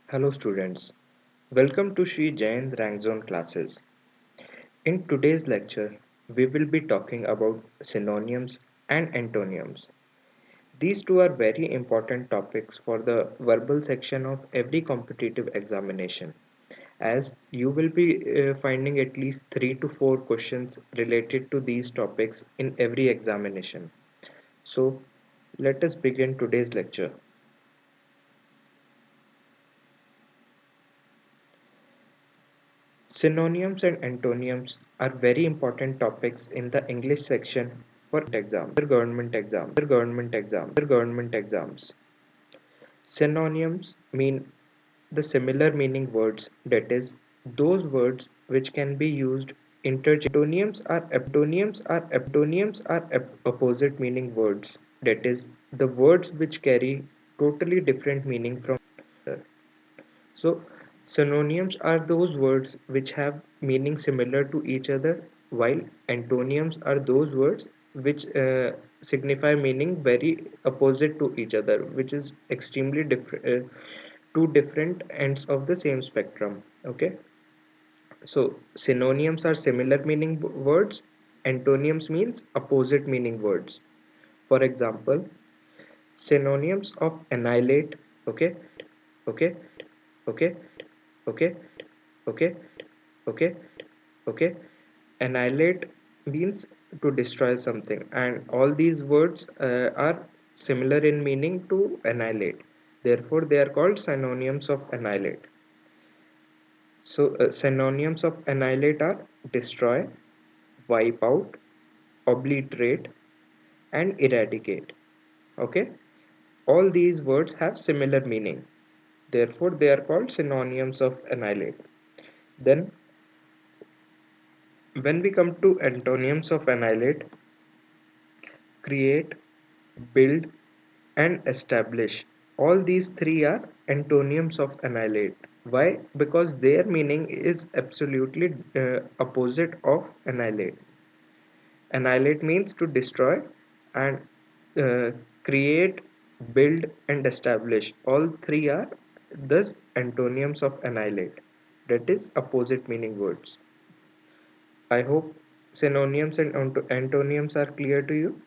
Hello students, welcome to Sri Jain Rank Zone classes. In today's lecture, we will be talking about synonyms and antonyms. These two are very important topics for the verbal section of every competitive examination, as you will be finding at least 3 to 4 questions related to these topics in every examination. So, let us begin today's lecture. Synonyms and antonyms are very important topics in the English section for government exams. Synonyms mean the similar meaning words, that is, those words which can be used interchangeably. Antonyms are opposite meaning words, that is, the words which carry totally different meaning from each other. So, synonyms are those words which have meaning similar to each other, while antonyms are those words which signify meaning very opposite to each other, which is extremely different, two different ends of the same spectrum. Okay, so synonyms are similar meaning words, antonyms means opposite meaning words. For example, synonyms of annihilate, okay, okay, okay, okay, okay, okay, okay. Annihilate means to destroy something, and all these words are similar in meaning to annihilate, therefore they are called synonyms of annihilate. So synonyms of annihilate are destroy, wipe out, obliterate, and eradicate. Okay, all these words have similar meaning, therefore they are called synonyms of annihilate. Then when we come to antonyms of annihilate, create, build, and establish. All these three are antonyms of annihilate. Why? Because their meaning is absolutely opposite of annihilate. Annihilate means to destroy, and uh, create, build, and establish. All three are thus antonyms of annihilate. That is opposite meaning words. I hope synonyms and antonyms are clear to you.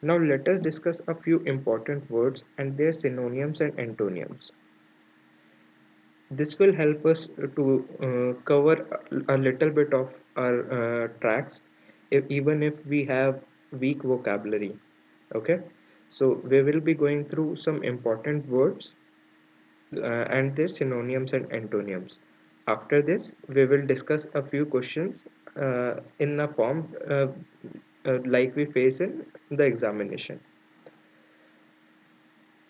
Now let us discuss a few important words and their synonyms and antonyms. This will help us to cover a little bit of our tracks, even if we have weak vocabulary. Okay, so we will be going through some important words and their synonyms and antonyms. After this, we will discuss a few questions in a form like we face in the examination.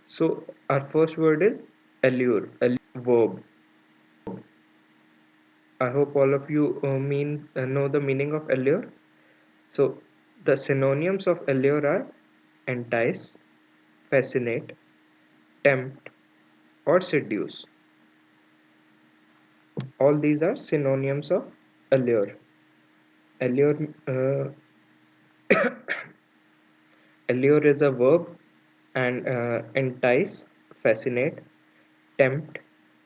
So our first word is allure, verb. I hope all of you know the meaning of allure. So the synonyms of allure are entice, fascinate, tempt, or seduce. All these are synonyms of allure. Allure, allure is a verb, and entice, fascinate, tempt,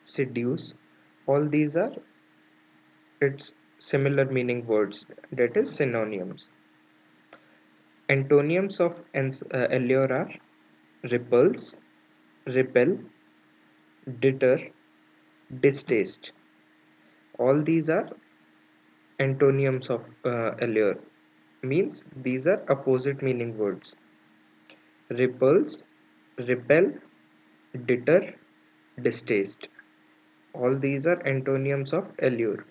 seduce. All these are its similar meaning words, that is synonyms. Antonyms of allure are repulse, repel, deter, distaste. All these are antonyms of allure, means these are opposite meaning words. Repulse, repel, deter, distaste. All these are antonyms of allure.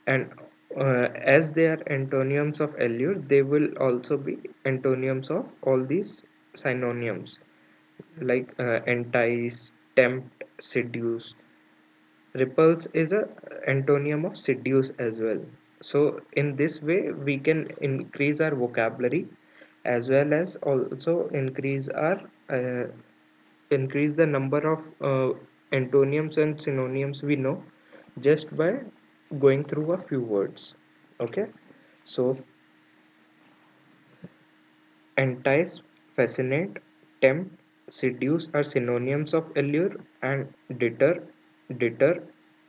And as they are antonyms of allure, they will also be antonyms of all these synonyms like entice, tempt, seduce. Repulse is a antonym of seduce as well. So in this way we can increase our vocabulary as well as also uh, increase the number of antonyms and synonyms we know just by going through a few words. Okay, so entice, fascinate, tempt, seduce are synonyms of allure, and deter, deter,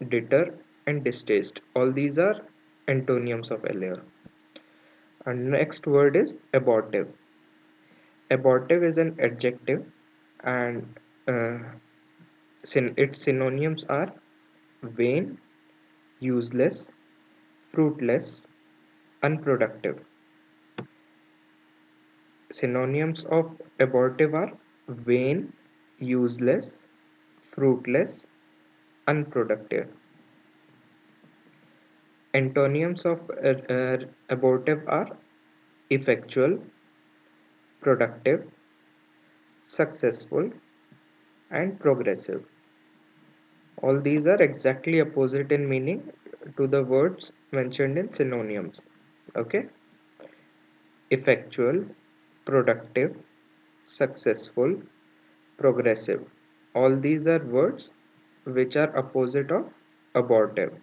deter, and distaste. All these are antonyms of allure. And next word is abortive. Abortive is an adjective, and its synonyms are vain, useless, fruitless, unproductive. Synonyms of abortive are vain, useless, fruitless, unproductive. Antonyms of abortive are effectual, productive, successful, and progressive. All these are exactly opposite in meaning to the words mentioned in synonyms. Okay? Effectual, productive, successful, progressive. All these are words which are opposite of abortive.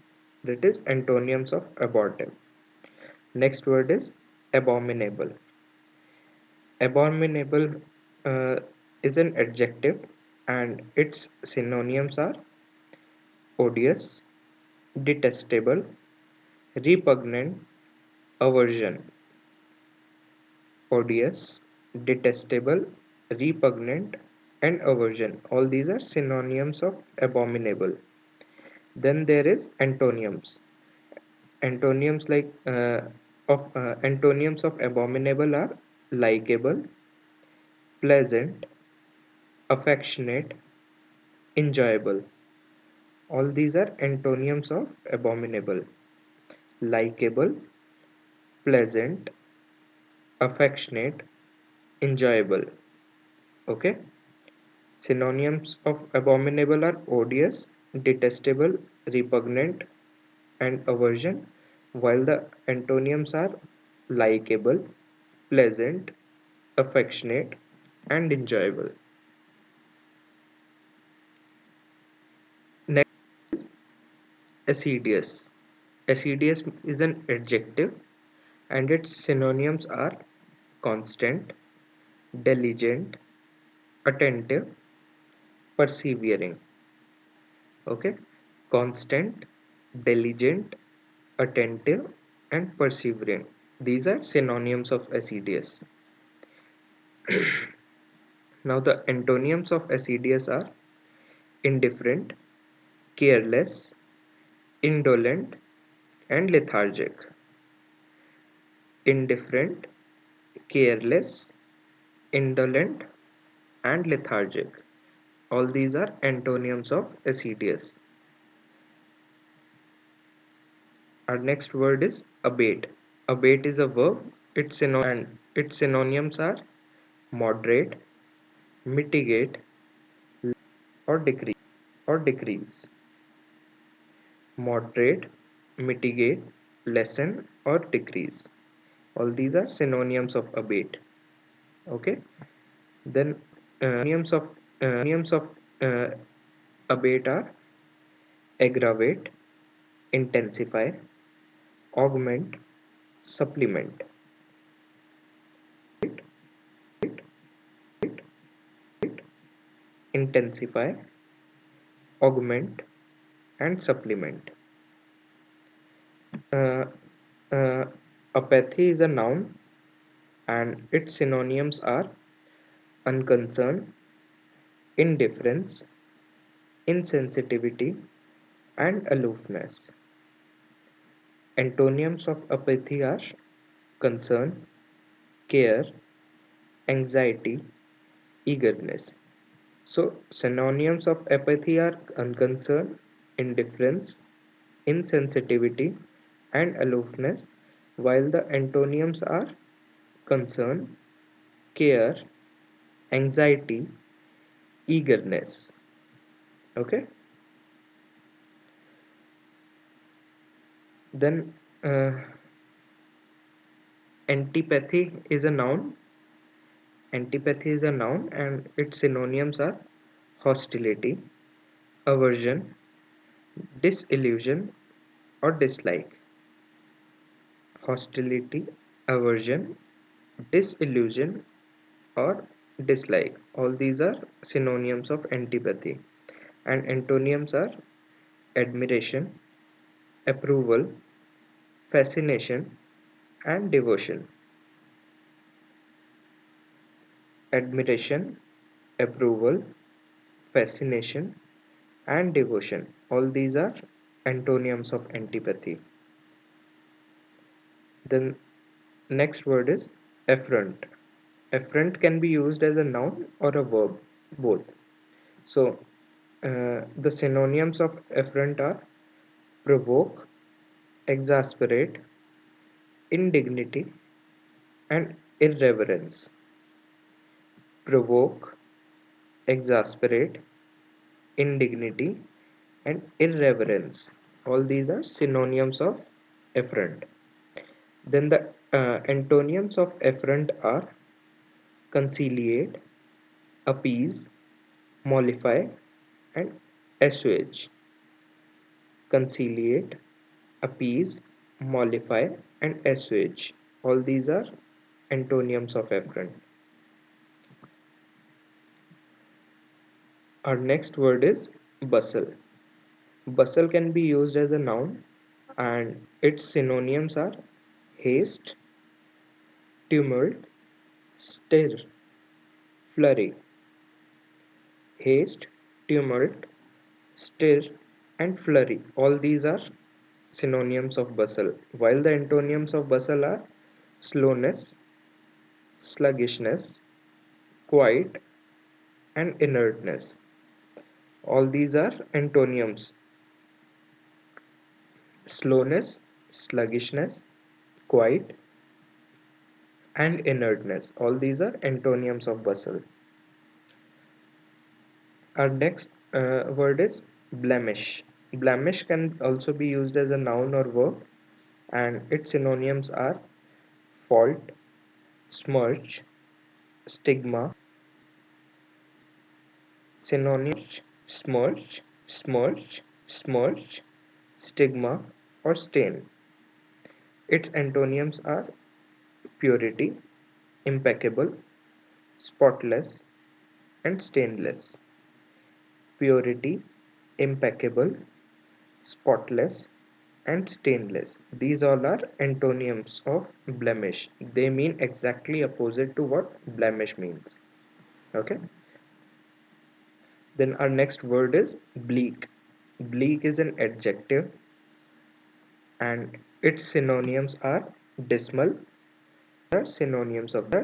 That is antonyms of abortive. Next word is abominable. Abominable is an adjective, and its synonyms are odious, detestable, repugnant, aversion. Odious, detestable, repugnant, and aversion. All these are synonyms of abominable. Then there is antonyms. Antonyms antonyms of abominable are likable, pleasant, affectionate, enjoyable. All these are antonyms of abominable. Likable, pleasant, affectionate, enjoyable. Okay? Synonyms of abominable are odious, detestable, repugnant, and aversion, while the antonyms are likable, pleasant, affectionate, and enjoyable. Next, assiduous. Assiduous is an adjective, and its synonyms are constant, diligent, attentive, persevering. Okay? Constant, diligent, attentive, and persevering. These are synonyms of assiduous. Now, the antonyms of assiduous are indifferent, careless, indolent, and lethargic. Indifferent, careless, indolent, and lethargic. All these are antonyms of assiduous. Our next word is abate. Abate is a verb. Its synonyms are moderate, mitigate, or decrease. Moderate, mitigate, lessen, or decrease. All these are synonyms of abate. Okay. Then synonyms of uh, abate are aggravate, intensify, augment, supplement. Intensify, augment, and supplement. Uh, Apathy is a noun, and its synonyms are unconcern, indifference, insensitivity, and aloofness. Antonyms of apathy are concern, care, anxiety, eagerness. So, synonyms of apathy are unconcern, indifference, insensitivity, and aloofness, while the antonyms are concern, care, anxiety, eagerness. Okay? Then, antipathy is a noun. Antipathy is a noun, and its synonyms are hostility, aversion, disillusion, or dislike. Hostility, aversion, disillusion, or dislike. All these are synonyms of antipathy. And antonyms are admiration, approval, fascination, and devotion. Admiration, approval, fascination, and devotion. All these are antonyms of antipathy. Then next word is affront. Affront can be used as a noun or a verb, both. So the synonyms of affront are provoke, exasperate, indignity, and irreverence. Provoke, exasperate, indignity, and irreverence. All these are synonyms of affront. Then the antonyms of affront are conciliate, appease, mollify, and assuage. Conciliate, appease, mollify, and assuage. All these are antonyms of affront. Our next word is bustle. Bustle can be used as a noun and its synonyms are haste, tumult, stir, flurry. Haste, tumult, stir, and flurry. All these are synonyms of bustle, while the antonyms of bustle are slowness, sluggishness, quiet, and inertness. All these are antonyms: slowness, sluggishness, quiet, and inertness. All these are antonyms of bustle. Our next word is blemish. Blemish can also be used as a noun or verb, and its synonyms are fault, smirch, stigma. Synonyms: smirch, stigma, or stain. Its antonyms are purity, impeccable, spotless, and stainless. Purity, impeccable, spotless, and stainless. These all are antonyms of blemish. They mean exactly opposite to what blemish means. Okay. Then our next word is bleak. Bleak is an adjective and its synonyms are dismal. Synonyms of bleak.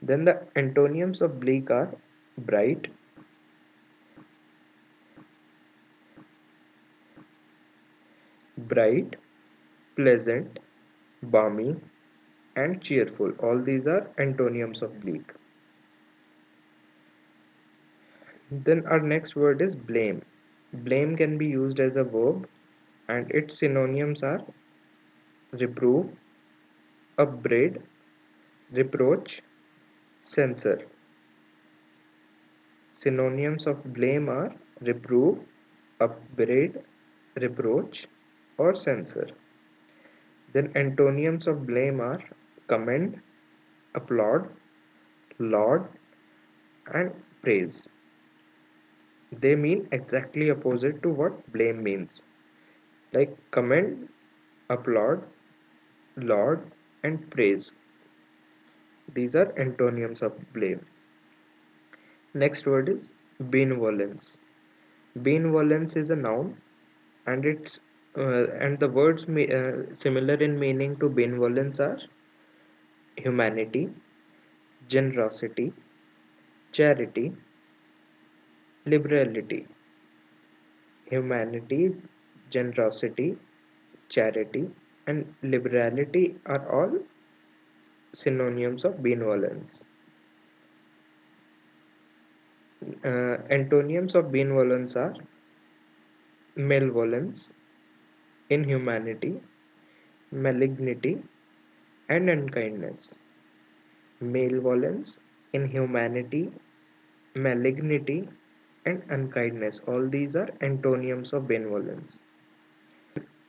Then the antonyms of bleak are bright, bright, pleasant, balmy, and cheerful. All these are antonyms of bleak. Then our next word is blame. Blame can be used as a verb and its synonyms are reprove, upbraid, reproach, censor. Synonyms of blame are reprove, upbraid, reproach, or censor. Then antonyms of blame are commend, applaud, laud, and praise. They mean exactly opposite to what blame means. Like commend, applaud, laud, and praise. These are antonyms of blame. Next word is benevolence. Benevolence is a noun, and the words similar in meaning to benevolence are humanity, generosity, charity, liberality. Humanity, generosity, charity, and liberality are all synonyms of benevolence. Antonyms of benevolence are malevolence, inhumanity, malignity, and unkindness. Malevolence, inhumanity, malignity, and unkindness. All these are antonyms of benevolence.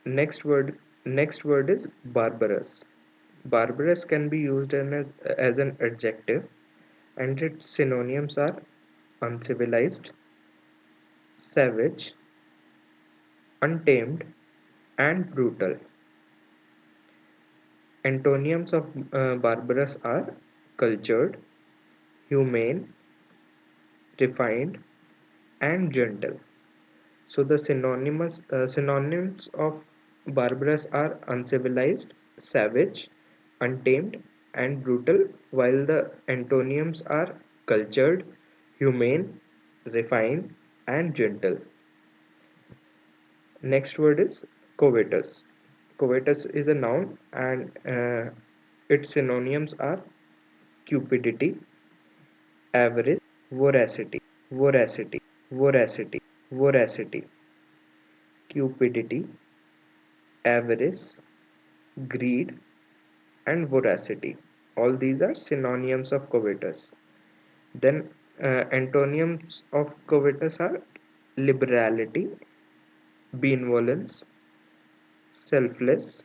Next word, next word is barbarous. Barbarous can be used as an adjective, and its synonyms are uncivilized, savage, untamed, and brutal. Antonyms of barbarous are cultured, humane, refined, and gentle. So the synonyms of barbarous are uncivilized, savage, untamed, and brutal, while the antonyms are cultured, humane, refined, and gentle. Next word is covetous. Covetous is a noun, and its synonyms are cupidity, avarice, voracity, voracity, voracity, voracity, cupidity, avarice, greed, and voracity. All these are synonyms of covetous. Then antonyms of covetous are liberality, benevolence, selfless,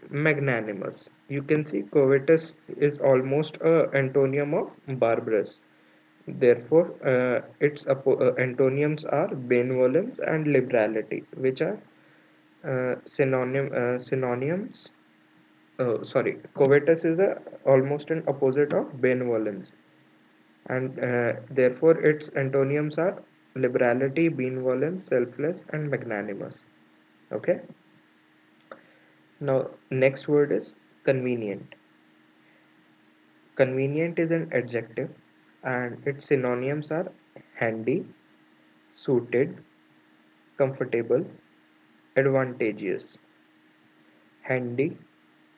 magnanimous. You can see covetous is almost a antonym of barbarous. Therefore, its antonyms are benevolence and liberality, which are synonyms. Sorry, covetous is almost an opposite of benevolence, and therefore its antonyms are liberality, benevolence, selfless, and magnanimous. Okay. Now, next word is convenient. Convenient is an adjective, and its synonyms are handy, suited, comfortable, advantageous. Handy,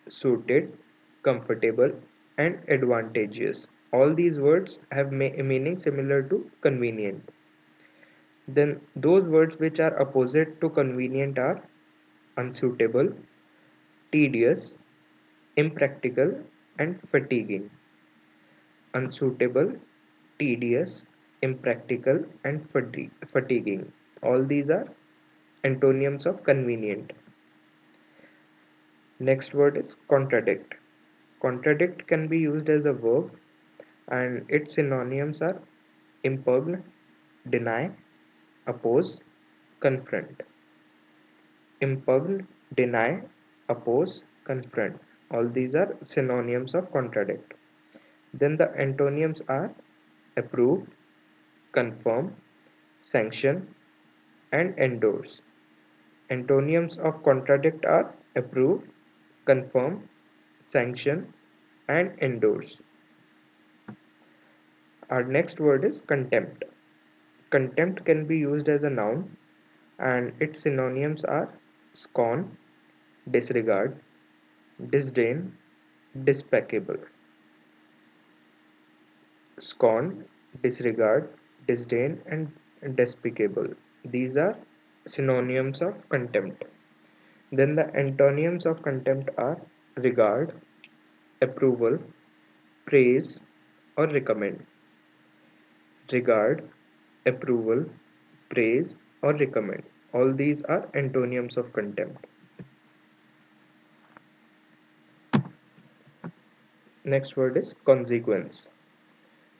suited, comfortable, and advantageous. All these words have a meaning similar to convenient. Then those words which are opposite to convenient are unsuitable, tedious, impractical, and fatiguing. Unsuitable, tedious, impractical, and fatiguing. All these are antonyms of convenient. Next word is contradict. Contradict can be used as a verb, and its synonyms are impugn, deny, oppose, confront. Impugn, deny, oppose, confront. All these are synonyms of contradict. Then the antonyms are approve, confirm, sanction, and endorse. Antonyms of contradict are approve, confirm, sanction, and endorse. Our next word is contempt. Contempt can be used as a noun, and its synonyms are scorn, disregard, disdain, despicable. Scorn, disregard, disdain, and despicable. These are synonyms of contempt. Then the antonyms of contempt are regard, approval, praise, or recommend. Regard, approval, praise, or recommend. All these are antonyms of contempt. Next word is consequence.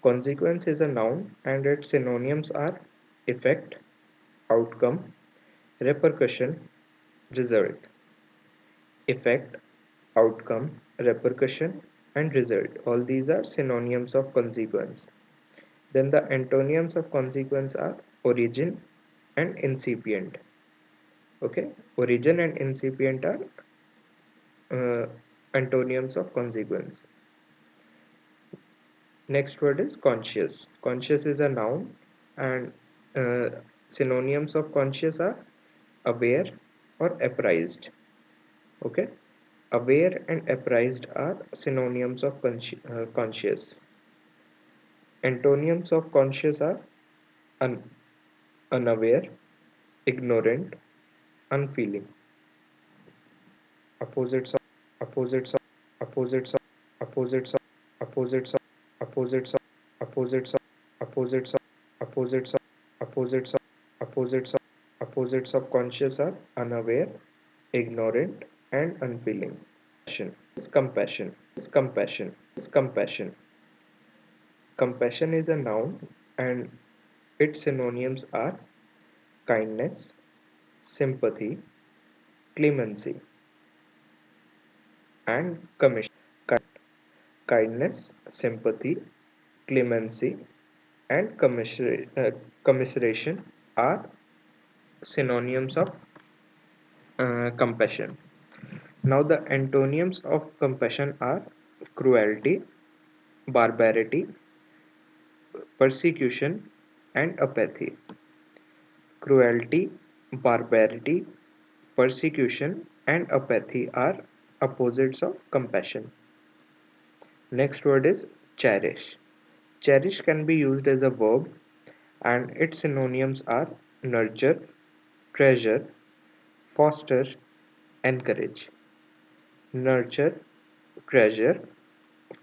Consequence is a noun, and its synonyms are effect, outcome, repercussion, result. Effect, outcome, repercussion, and result. All these are synonyms of consequence. Then the antonyms of consequence are origin and incipient. Okay, origin and incipient are antonyms of consequence. Next word is conscious. Conscious is a noun, and uh, synonyms of conscious are aware or apprised. Okay, aware and apprised are synonyms of conscious. Antonyms of conscious are un unaware, ignorant, unfeeling. Opposites of opposites of opposites of opposites of opposites of opposites of opposites of opposites of opposites of opposites of Opposites of conscious are unaware, ignorant, and unfeeling. Compassion. Compassion. Compassion is a noun and its synonyms are kindness, sympathy, clemency, and commission. Kindness, sympathy, clemency, and commiseration are synonyms of compassion. Now, the antonyms of compassion are cruelty, barbarity, persecution, and apathy. Cruelty, barbarity, persecution, and apathy are opposites of compassion. Next word is cherish. Cherish can be used as a verb and its synonyms are nurture, treasure, foster, encourage. Nurture, treasure,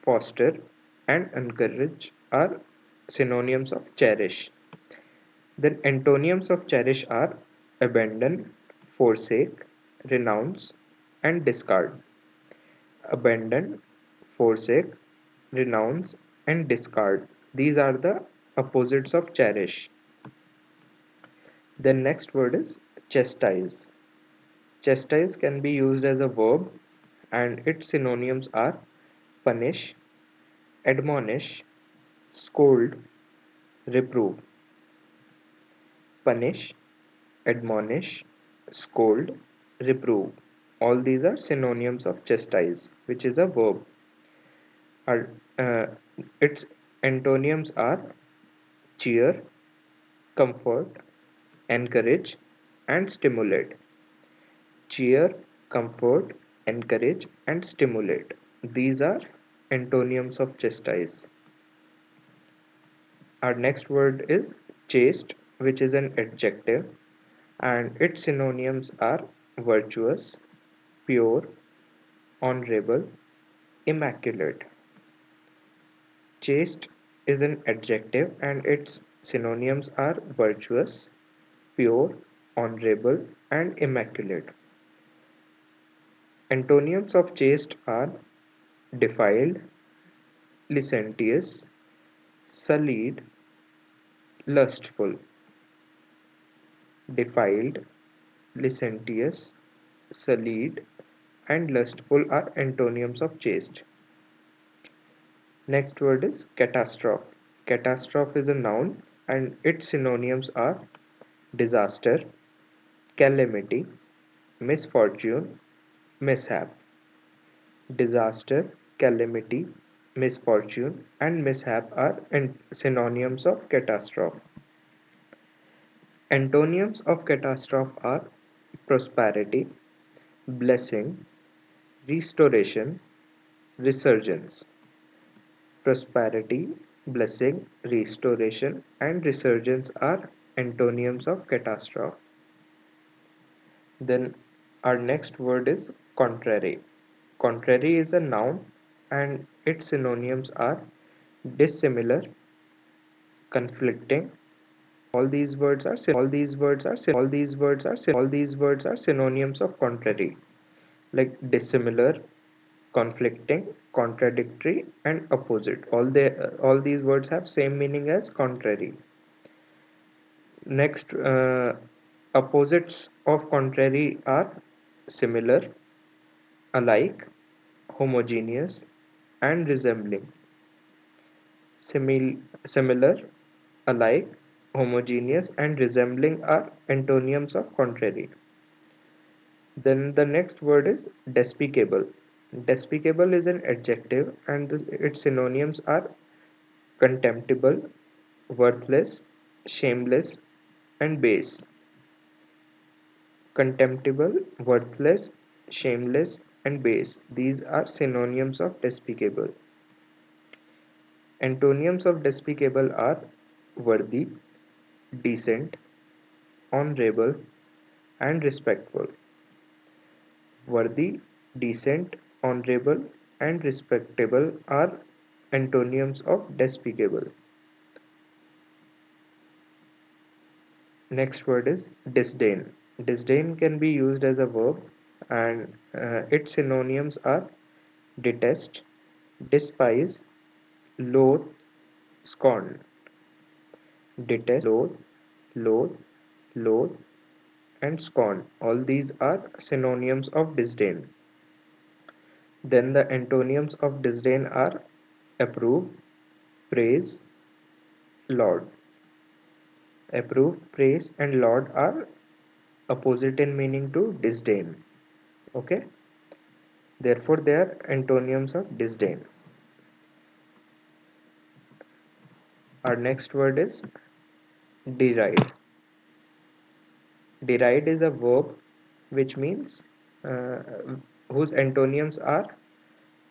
foster, and encourage are synonyms of cherish. The antonyms of cherish are abandon, forsake, renounce, and discard. Abandon, forsake, renounce, and discard. These are the opposites of cherish. The next word is chastise. Chastise can be used as a verb and its synonyms are punish, admonish, scold, reprove. Punish, admonish, scold, reprove. All these are synonyms of chastise, which is a verb. Are, uh, its antonyms are cheer, comfort, encourage, and stimulate. Cheer, comfort, encourage, and stimulate. These are antonyms of chastise. Our next word is chaste, which is an adjective, and its synonyms are virtuous, pure, honorable, immaculate. Chaste is an adjective, and its synonyms are virtuous, pure, honorable, and immaculate. Antonyms of chaste are defiled, licentious, sullied, lustful. Defiled, licentious, sullied, and lustful are antonyms of chaste. Next word is catastrophe. Catastrophe is a noun and its synonyms are disaster, calamity, misfortune, mishap. Disaster, calamity, misfortune, and mishap are synonyms of catastrophe. Antonyms of catastrophe are prosperity, blessing, restoration, resurgence. Prosperity, blessing, restoration, and resurgence are antonyms of catastrophe. Then our next word is contrary. Contrary is a noun and its synonyms are dissimilar, conflicting. All these words are synonyms of contrary, like dissimilar, conflicting, contradictory, and opposite. All these words have same meaning as contrary. Next, opposites of contrary are similar, alike, homogeneous, and resembling. Similar, alike, homogeneous, and resembling are antonyms of contrary. Then the next word is despicable. Despicable is an adjective and its synonyms are contemptible, worthless, shameless, and base. Contemptible, worthless, shameless, and base. These are synonyms of despicable. Antonyms of despicable are worthy, decent, honorable, and respectful. Worthy, decent, honorable, and respectable are antonyms of despicable. Next word is disdain. Disdain can be used as a verb, and its synonyms are detest, despise, loathe, scorn. Detest, loathe, loathe, and scorn. All these are synonyms of disdain. Then the antonyms of disdain are approve, praise, laud. Approve, praise, and laud are opposite in meaning to disdain. Okay, therefore they are antonyms of disdain. Our next word is deride. Deride is a verb which means uh, whose antonyms are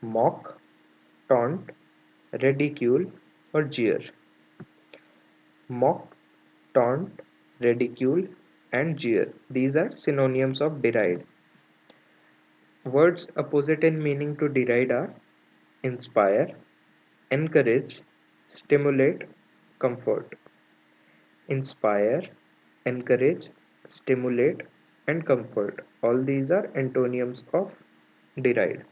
mock, taunt, ridicule, or jeer. Mock, taunt, ridicule, and jeer. These are synonyms of deride. Words opposite in meaning to deride are inspire, encourage, stimulate, comfort. Inspire, encourage, stimulate, and comfort. All these are antonyms of deride.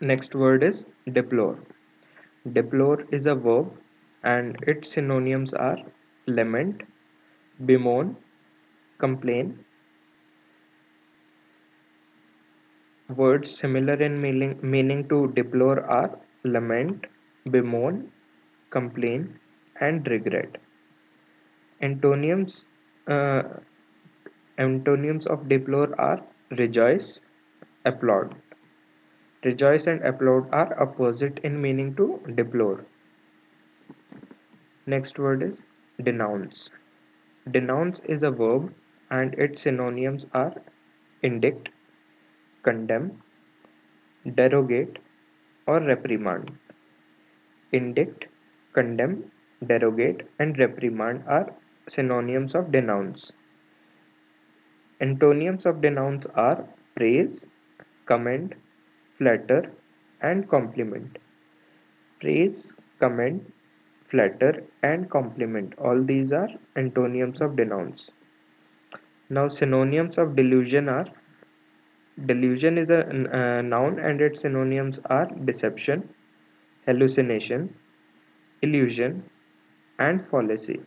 Next word is deplore. Deplore is a verb and its synonyms are lament, bemoan, complain. Words similar in meaning to deplore are lament, bemoan, complain, and regret. Antonyms uh, antonyms of deplore are rejoice, applaud. Rejoice and applaud are opposite in meaning to deplore. Next word is denounce. Denounce is a verb and its synonyms are indict, condemn, derogate, or reprimand. Indict, condemn, derogate, and reprimand are synonyms of denounce. Antonyms of denounce are praise, commend, flatter, and compliment. Praise, commend, flatter, and compliment. All these are antonyms of denounce. Now, synonyms of delusion are delusion is a noun and its synonyms are deception, hallucination, illusion, and fallacy.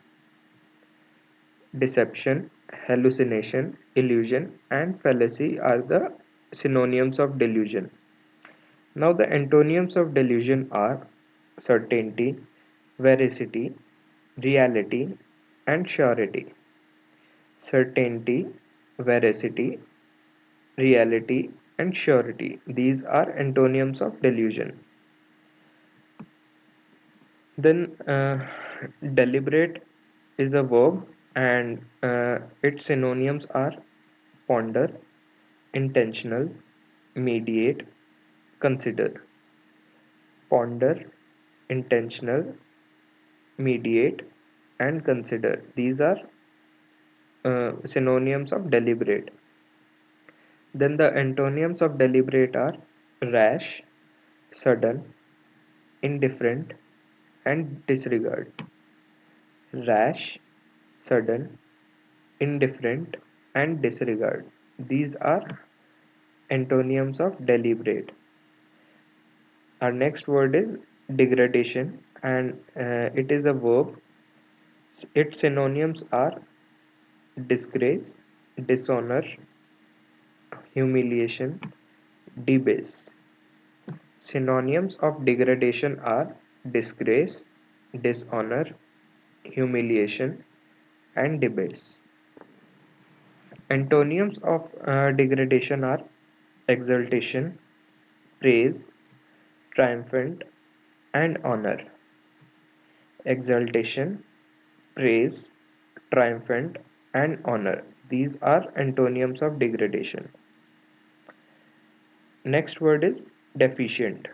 Deception, hallucination, illusion, and fallacy are the synonyms of delusion. Now, the antonyms of delusion are certainty, veracity, reality, and surety. Certainty, veracity, reality, and surety. These are antonyms of delusion. Then, deliberate is a verb and its synonyms are ponder, intentional, mediate, consider. Ponder, intentional, mediate, and consider. These are synonyms of deliberate. Then the antonyms of deliberate are rash, sudden, indifferent, and disregard. Rash, sudden, indifferent, and disregard. These are antonyms of deliberate. Our next word is degradation, and it is a verb. Its synonyms are disgrace, dishonor, humiliation, debase. Synonyms of degradation are disgrace, dishonor, humiliation, and debase. Antonyms of degradation are exaltation, praise, triumphant, and honor. Exaltation, praise, triumphant, and honor. These are antonyms of degradation. Next word is deficient.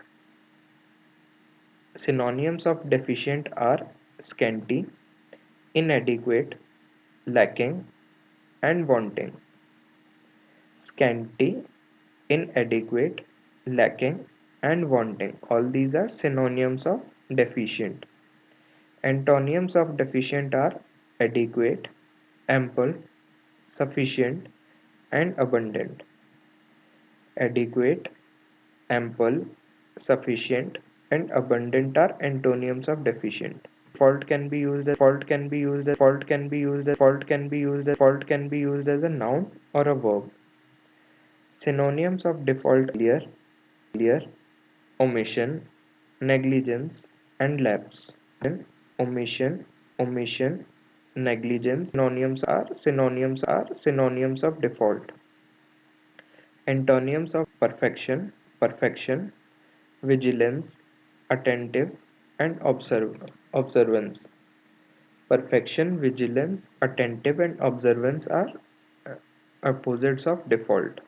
Synonyms of deficient are scanty, inadequate, lacking, and wanting. Scanty, inadequate, lacking, and wanting. All these are synonyms of deficient. Antonyms of deficient are adequate, ample, sufficient, and abundant. Adequate, ample, sufficient, and abundant are antonyms of deficient. Default can be used as a noun or a verb. Synonyms of default are failure, omission, negligence, and lapse. Omission, omission, negligence. Synonyms of default. Antonyms of perfection, vigilance, attentive, and observance. Perfection, vigilance, attentive, and observance are uh, opposites of default.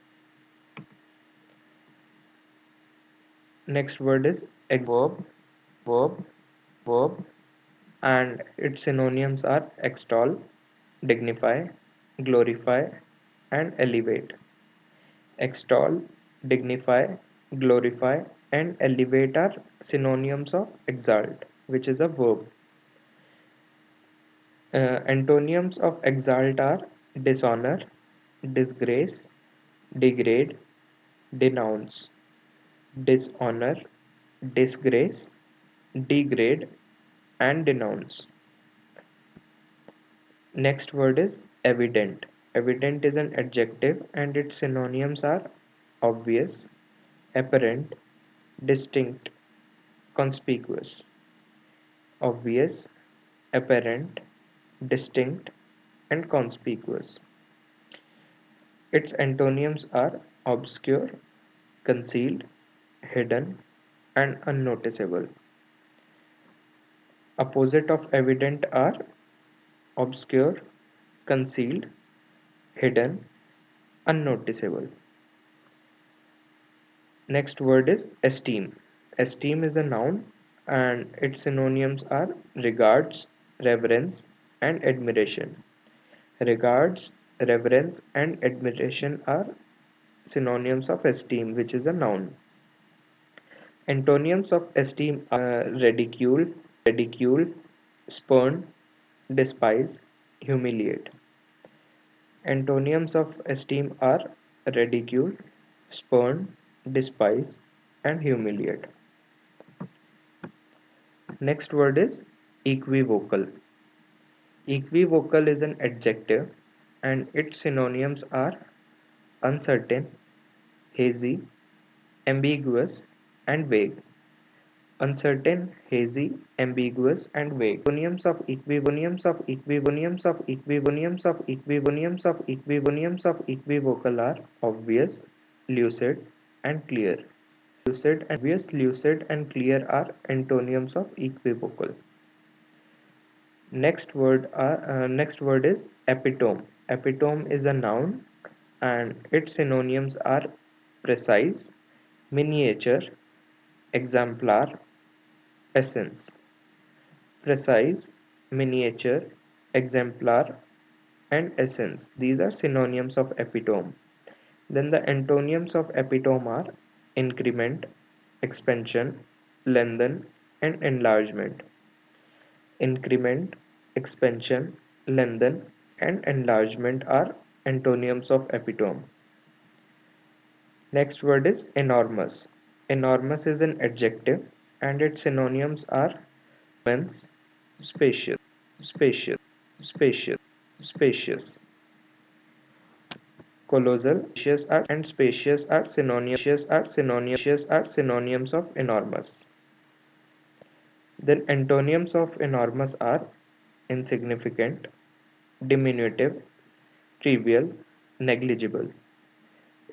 Next word is verb, verb, and its synonyms are extol, dignify, glorify, and elevate. Extol, dignify, glorify, and elevate are synonyms of exalt, which is a verb. Antonyms of exalt are dishonor, disgrace, degrade, denounce. Dishonor, disgrace, degrade, and denounce. Next word is evident. Evident is an adjective and its synonyms are obvious, apparent, distinct, conspicuous. Obvious, apparent, distinct, and conspicuous. Its antonyms are obscure, concealed, hidden, and unnoticeable. Opposite of evident are obscure, concealed, hidden, unnoticeable. Next word is esteem. Esteem is a noun and its synonyms are regards, reverence, and admiration. Regards, reverence, and admiration are synonyms of esteem, which is a noun. Antonyms of esteem are ridicule, spurn, despise, humiliate. Antonyms of esteem are ridicule, spurn, despise, and humiliate. Next word is equivocal. Equivocal is an adjective and its synonyms are uncertain, hazy, ambiguous, and vague. Uncertain, hazy, ambiguous, and vague. Synonyms of equivocal are obvious, lucid, and clear. Lucid, and clear are antonyms of equivocal. Next word is epitome. Epitome is a noun and its synonyms are precise, miniature, exemplar, essence. Precise, miniature, exemplar, and essence. These are synonyms of epitome. Then the antonyms of epitome are increment, expansion, lengthen, and enlargement. Increment, expansion, lengthen, and enlargement are antonyms of epitome. Next word is enormous. Enormous is an adjective and its synonyms are immense, spacious. Colossal, spacious are synonyms of enormous. Then antonyms of enormous are insignificant, diminutive, trivial, negligible.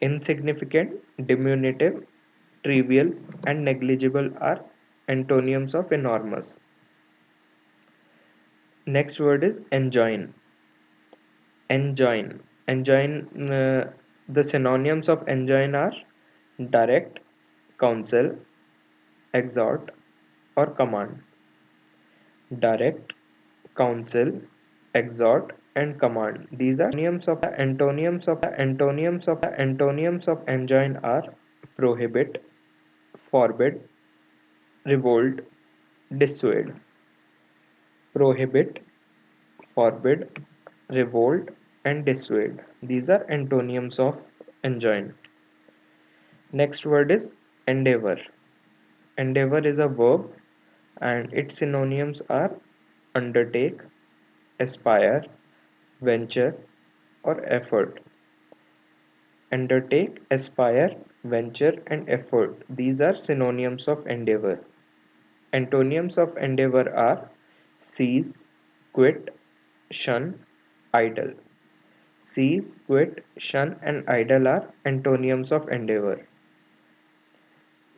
Insignificant, diminutive, trivial, and negligible are antonyms of enormous. Next word is enjoin. Enjoin. The synonyms of enjoin are direct, counsel, exhort, or command. Direct, counsel, exhort, and command. These are antonyms of enjoin are prohibit, forbid, revolt, dissuade. prohibit, forbid, revolt, and dissuade. These are antonyms of enjoin. Next word is endeavor. Endeavor is a verb and its synonyms are undertake, aspire, venture, or effort. Undertake, aspire, venture, and effort. These are synonyms of endeavor. Antonyms of endeavor are cease, quit, shun, idle. Cease, quit, shun, and idle are antonyms of endeavor.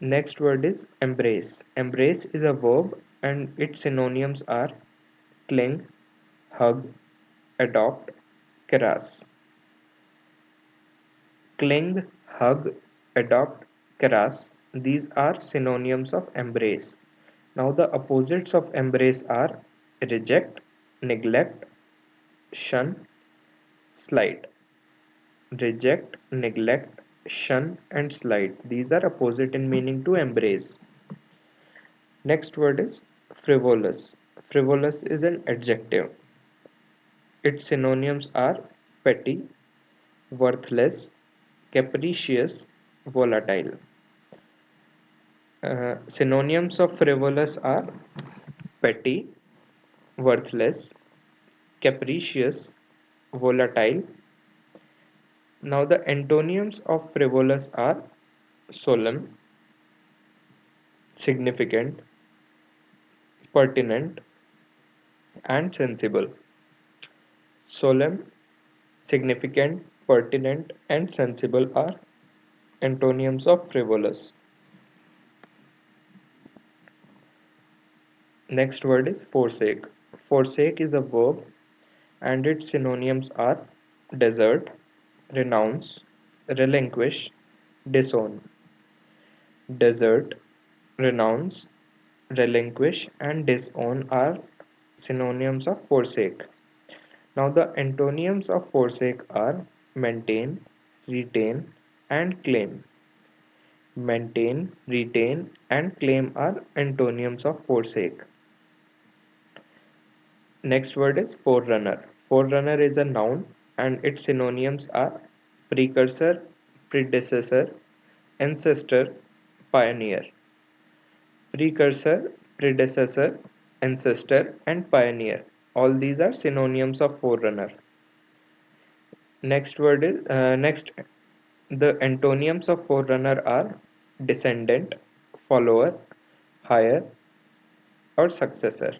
Next word is embrace. Embrace is a verb and its synonyms are cling, hug, adopt, caress. Cling, hug, adopt, caress. These are synonyms of embrace. Now the opposites of embrace are reject, neglect, shun, slide. Reject, neglect, shun, and slide. These are opposite in meaning to embrace. Next word is frivolous. Frivolous is an adjective. Its synonyms are petty, worthless, capricious, volatile. Synonyms of frivolous are petty, worthless, capricious, volatile. Now the antonyms of frivolous are solemn, significant, pertinent, and sensible. Solemn, significant, pertinent, and sensible are antonyms of frivolous. Next word is forsake. Forsake is a verb and its synonyms are desert, renounce, relinquish, disown. Desert, renounce, relinquish, and disown are synonyms of forsake. Now the antonyms of forsake are maintain, retain, and claim. Maintain, retain, and claim are antonyms of forsake. Next word is forerunner. Forerunner is a noun and its synonyms are precursor, predecessor, ancestor, pioneer. Precursor, predecessor, ancestor, and pioneer. All these are synonyms of forerunner. Next. The antonyms of forerunner are descendant, follower, higher, or successor.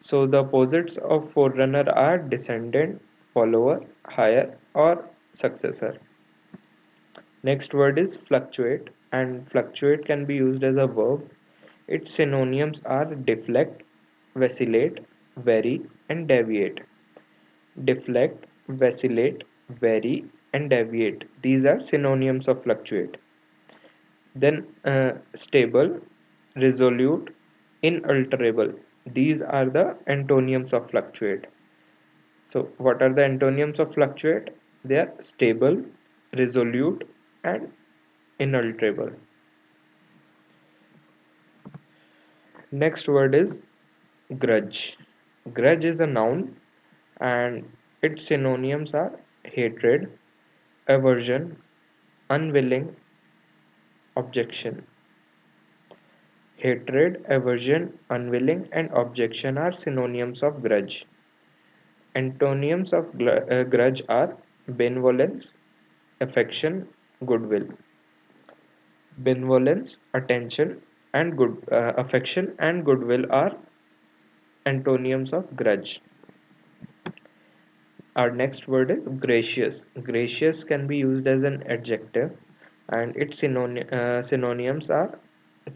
So the opposites of forerunner are descendant, follower, higher, or successor. Next word is fluctuate, and fluctuate can be used as a verb. Its synonyms are deflect, vacillate, vary, and deviate. Deflect, vacillate, vary, and deviate. These are synonyms of fluctuate. Then stable, resolute, inalterable. These are the antonyms of fluctuate. So what are the antonyms of fluctuate? They are stable, resolute, and inalterable. Next word is grudge. Grudge is a noun and its synonyms are hatred, aversion, unwilling, objection. Hatred, aversion, unwilling, and objection are synonyms of grudge. Antonyms of grudge are benevolence, affection, goodwill. Benevolence, attention, and good affection and goodwill are antonyms of grudge. Our next word is gracious. Gracious can be used as an adjective, and its synonyms are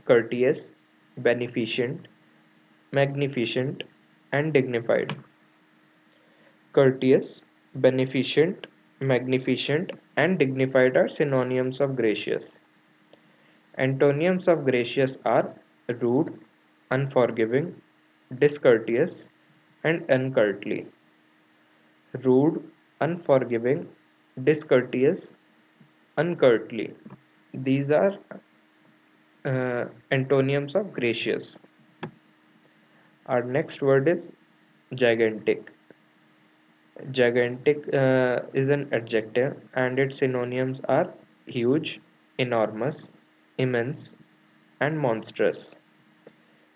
courteous, beneficent, magnificent, and dignified. Courteous, beneficent, magnificent, and dignified are synonyms of gracious. Antonyms of gracious are rude, unforgiving, discourteous, and uncourtly. Rude, unforgiving, discourteous, uncourtly. These are antonyms of gracious. Our next word is gigantic. Gigantic is an adjective and its synonyms are huge, enormous, immense, and monstrous.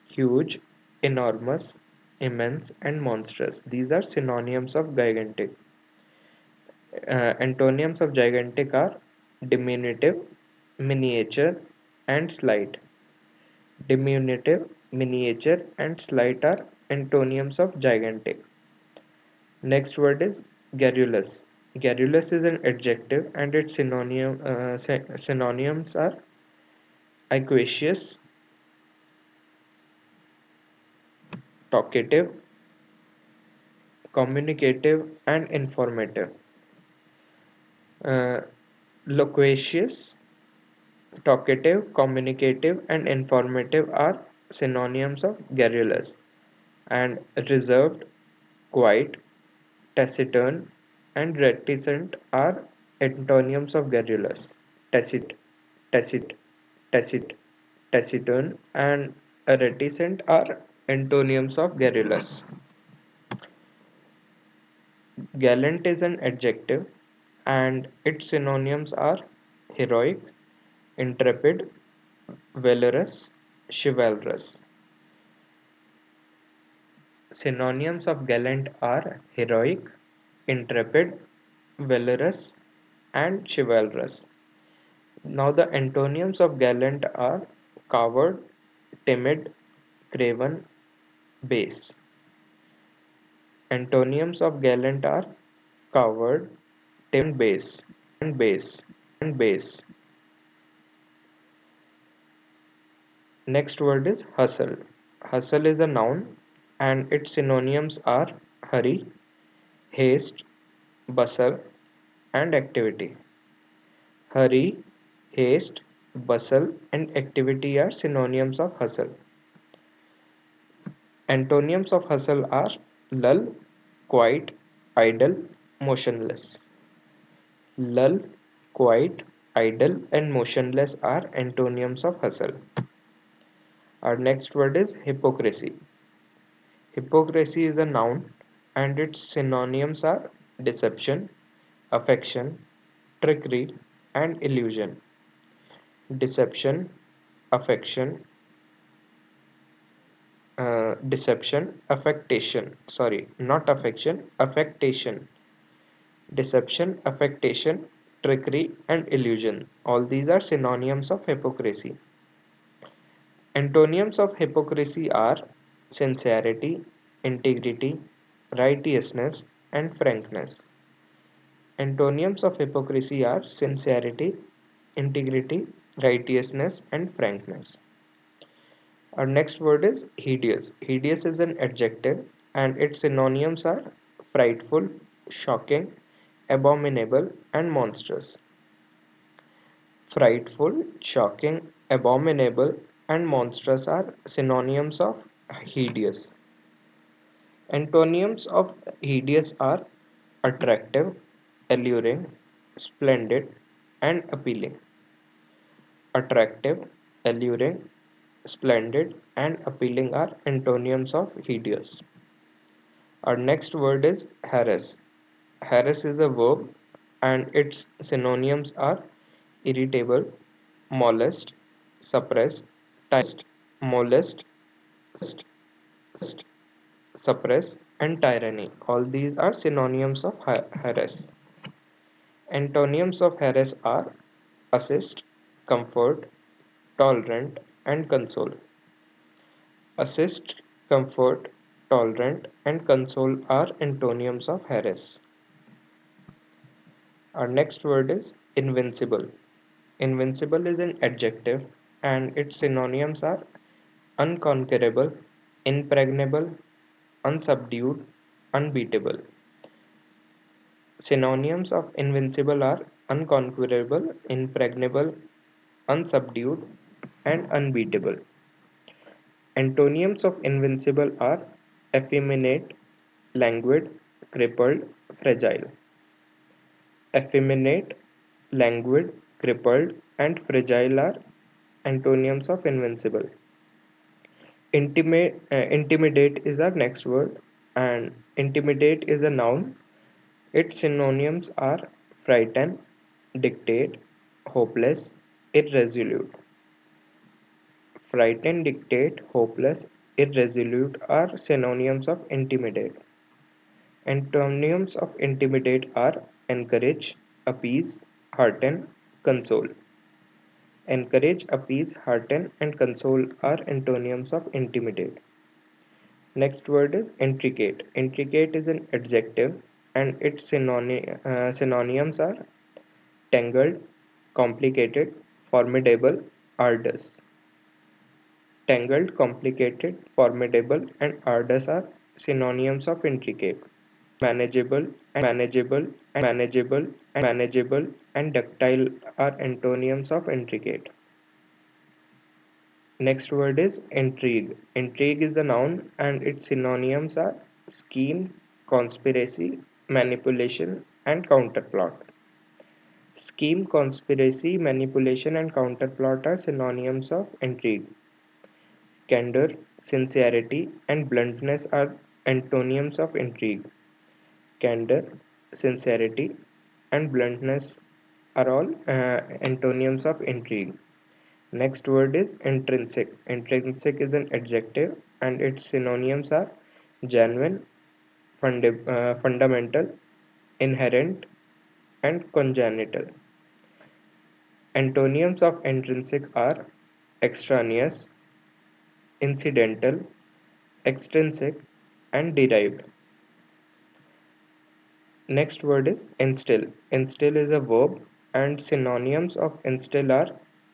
Huge, enormous, immense, and monstrous. These are synonyms of gigantic. Antonyms of gigantic are diminutive, miniature, and slight. Diminutive, miniature, and slight are antonyms of gigantic. Next word is garrulous. Garrulous is an adjective and its synonyms are loquacious, talkative, communicative, and informative. Uh, Loquacious, talkative, communicative, and informative are synonyms of garrulous, and reserved, quiet, taciturn, and reticent are antonyms of garrulous. Tacit, taciturn, and reticent are antonyms of garrulous. Gallant is an adjective, and its synonyms are heroic, intrepid, valorous, chivalrous. Synonyms of gallant are heroic, intrepid, valorous, and chivalrous. Now the antonyms of gallant are coward, timid, craven, base. Antonyms of gallant are coward, timid, and base. Next word is hustle. Hustle is a noun and its synonyms are hurry, haste, bustle, and activity. Hurry, haste, bustle, and activity are synonyms of hustle. Antonyms of hustle are lull, quiet, idle, motionless. Lull, quiet, idle, and motionless are antonyms of hustle. Our next word is hypocrisy. Hypocrisy is a noun and its synonyms are deception, affection, trickery, and illusion. Deception, affection, not affection, affectation. Deception, affectation, trickery, and illusion. All these are synonyms of hypocrisy. Antonyms of hypocrisy are sincerity, integrity, righteousness, and frankness. Antonyms of hypocrisy are sincerity, integrity, righteousness, and frankness. Our next word is hideous. Hideous is an adjective and its synonyms are frightful, shocking, abominable, and monstrous. Frightful, shocking, abominable, and monstrous are synonyms of hideous. Antonyms of hideous are attractive, alluring, splendid, and appealing. Attractive, alluring, splendid, and appealing are antonyms of hideous. Our next word is harass. Harass is a verb and its synonyms are irritable, molest, suppress, molest, suppress, and tyranny. All these are synonyms of harass. Antonyms of harass are assist, comfort, tolerant, and console. Assist, comfort, tolerant, and console are antonyms of harass. Our next word is invincible. Invincible is an adjective and its synonyms are unconquerable, impregnable, unsubdued, unbeatable. Synonyms of invincible are unconquerable, impregnable, unsubdued, and unbeatable. Antonyms of invincible are effeminate, languid, crippled, fragile. Effeminate, languid, crippled, and fragile are antonyms of invincible. Intimidate is our next word, and intimidate is a noun. Its synonyms are frighten, dictate, hopeless, irresolute. Frighten, dictate, hopeless, irresolute are synonyms of intimidate. Antonyms of intimidate are encourage, appease, hearten, console. Encourage, appease, hearten, and console are antonyms of intimidate. Next word is intricate. Intricate is an adjective, and its synonyms are tangled, complicated, formidable, arduous. Tangled, complicated, formidable, and arduous are synonyms of intricate. Manageable, and ductile are antonyms of intricate. Next word is intrigue. Intrigue is a noun and its synonyms are scheme, conspiracy, manipulation, and counterplot. Scheme, conspiracy, manipulation, and counterplot are synonyms of intrigue. Candor, sincerity, and bluntness are antonyms of intrigue. Candor, sincerity, and bluntness are all antonyms of intrigue. Next word is intrinsic. Intrinsic is an adjective and its synonyms are genuine, fundamental, inherent, and congenital. Antonyms of intrinsic are extraneous, incidental, extrinsic, and derived. Next word is instill. Instill is a verb and synonyms of instill are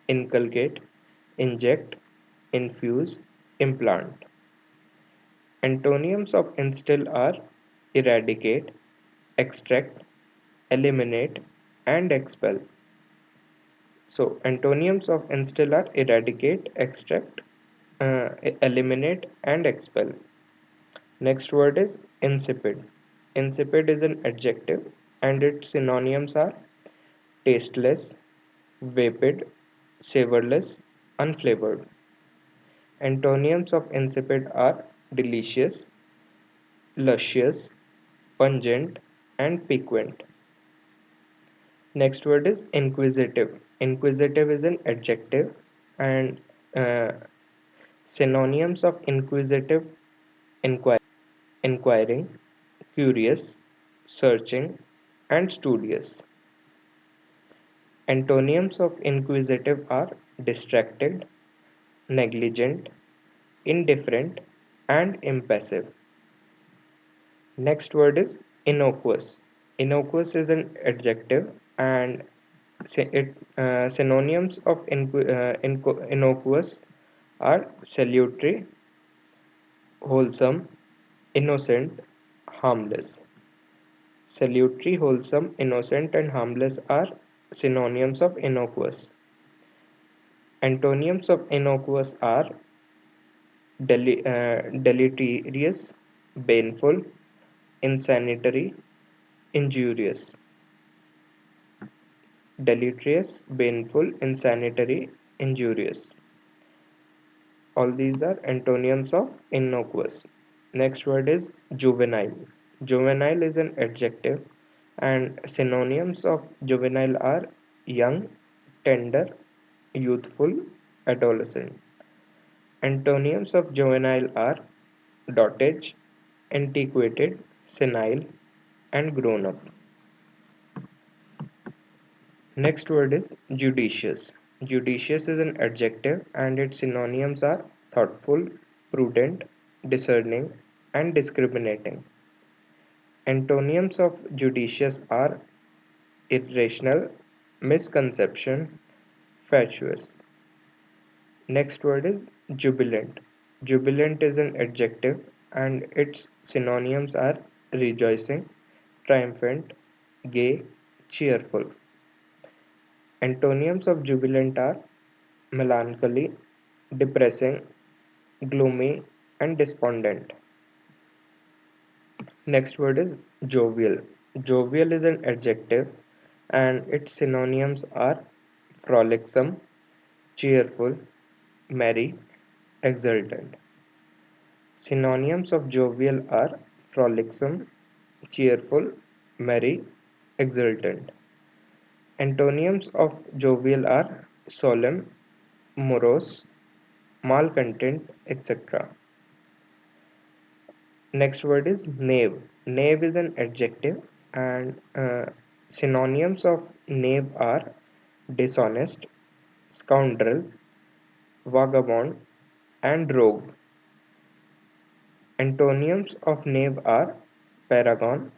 inculcate, inject, infuse, implant. Antonyms of instill are eradicate, extract, eliminate, and expel. So, antonyms of instill are eradicate, extract, eliminate, and expel. Next word is insipid. Insipid is an adjective and its synonyms are tasteless, vapid, savorless, unflavored. Antonyms of insipid are delicious, luscious, pungent, and piquant. Next word is inquisitive. Inquisitive is an adjective and uh, synonyms of inquisitive inquiring, curious, searching, and studious. Antonyms of inquisitive are distracted, negligent, indifferent, and impassive. Next word is innocuous. Innocuous is an adjective and synonyms of innocuous are salutary, wholesome, innocent, harmless. Salutary, wholesome, innocent, and harmless are synonyms of innocuous. Antonyms of innocuous are deleterious, baneful, insanitary, injurious. Deleterious, baneful, insanitary, injurious. All these are antonyms of innocuous. Next word is juvenile. Juvenile is an adjective and synonyms of juvenile are young, tender, youthful, adolescent. Antonyms of juvenile are dotage, antiquated, senile, and grown up. Next word is judicious. Judicious is an adjective and its synonyms are thoughtful, prudent, discerning, and discriminating. Antonyms of judicious are irrational, misconception, fatuous. Next word is jubilant. Jubilant is an adjective and its synonyms are rejoicing, triumphant, gay, cheerful. Antonyms of jubilant are melancholy, depressing, gloomy, and despondent. Next word is jovial. Jovial is an adjective and its synonyms are frolicsome, cheerful, merry, exultant. Synonyms of jovial are frolicsome, cheerful, merry, exultant. Antonyms of jovial are solemn, morose, malcontent, etc. Next word is knave. Knave is an adjective, and synonyms of knave are dishonest, scoundrel, vagabond, and rogue. Antonyms of knave are paragon,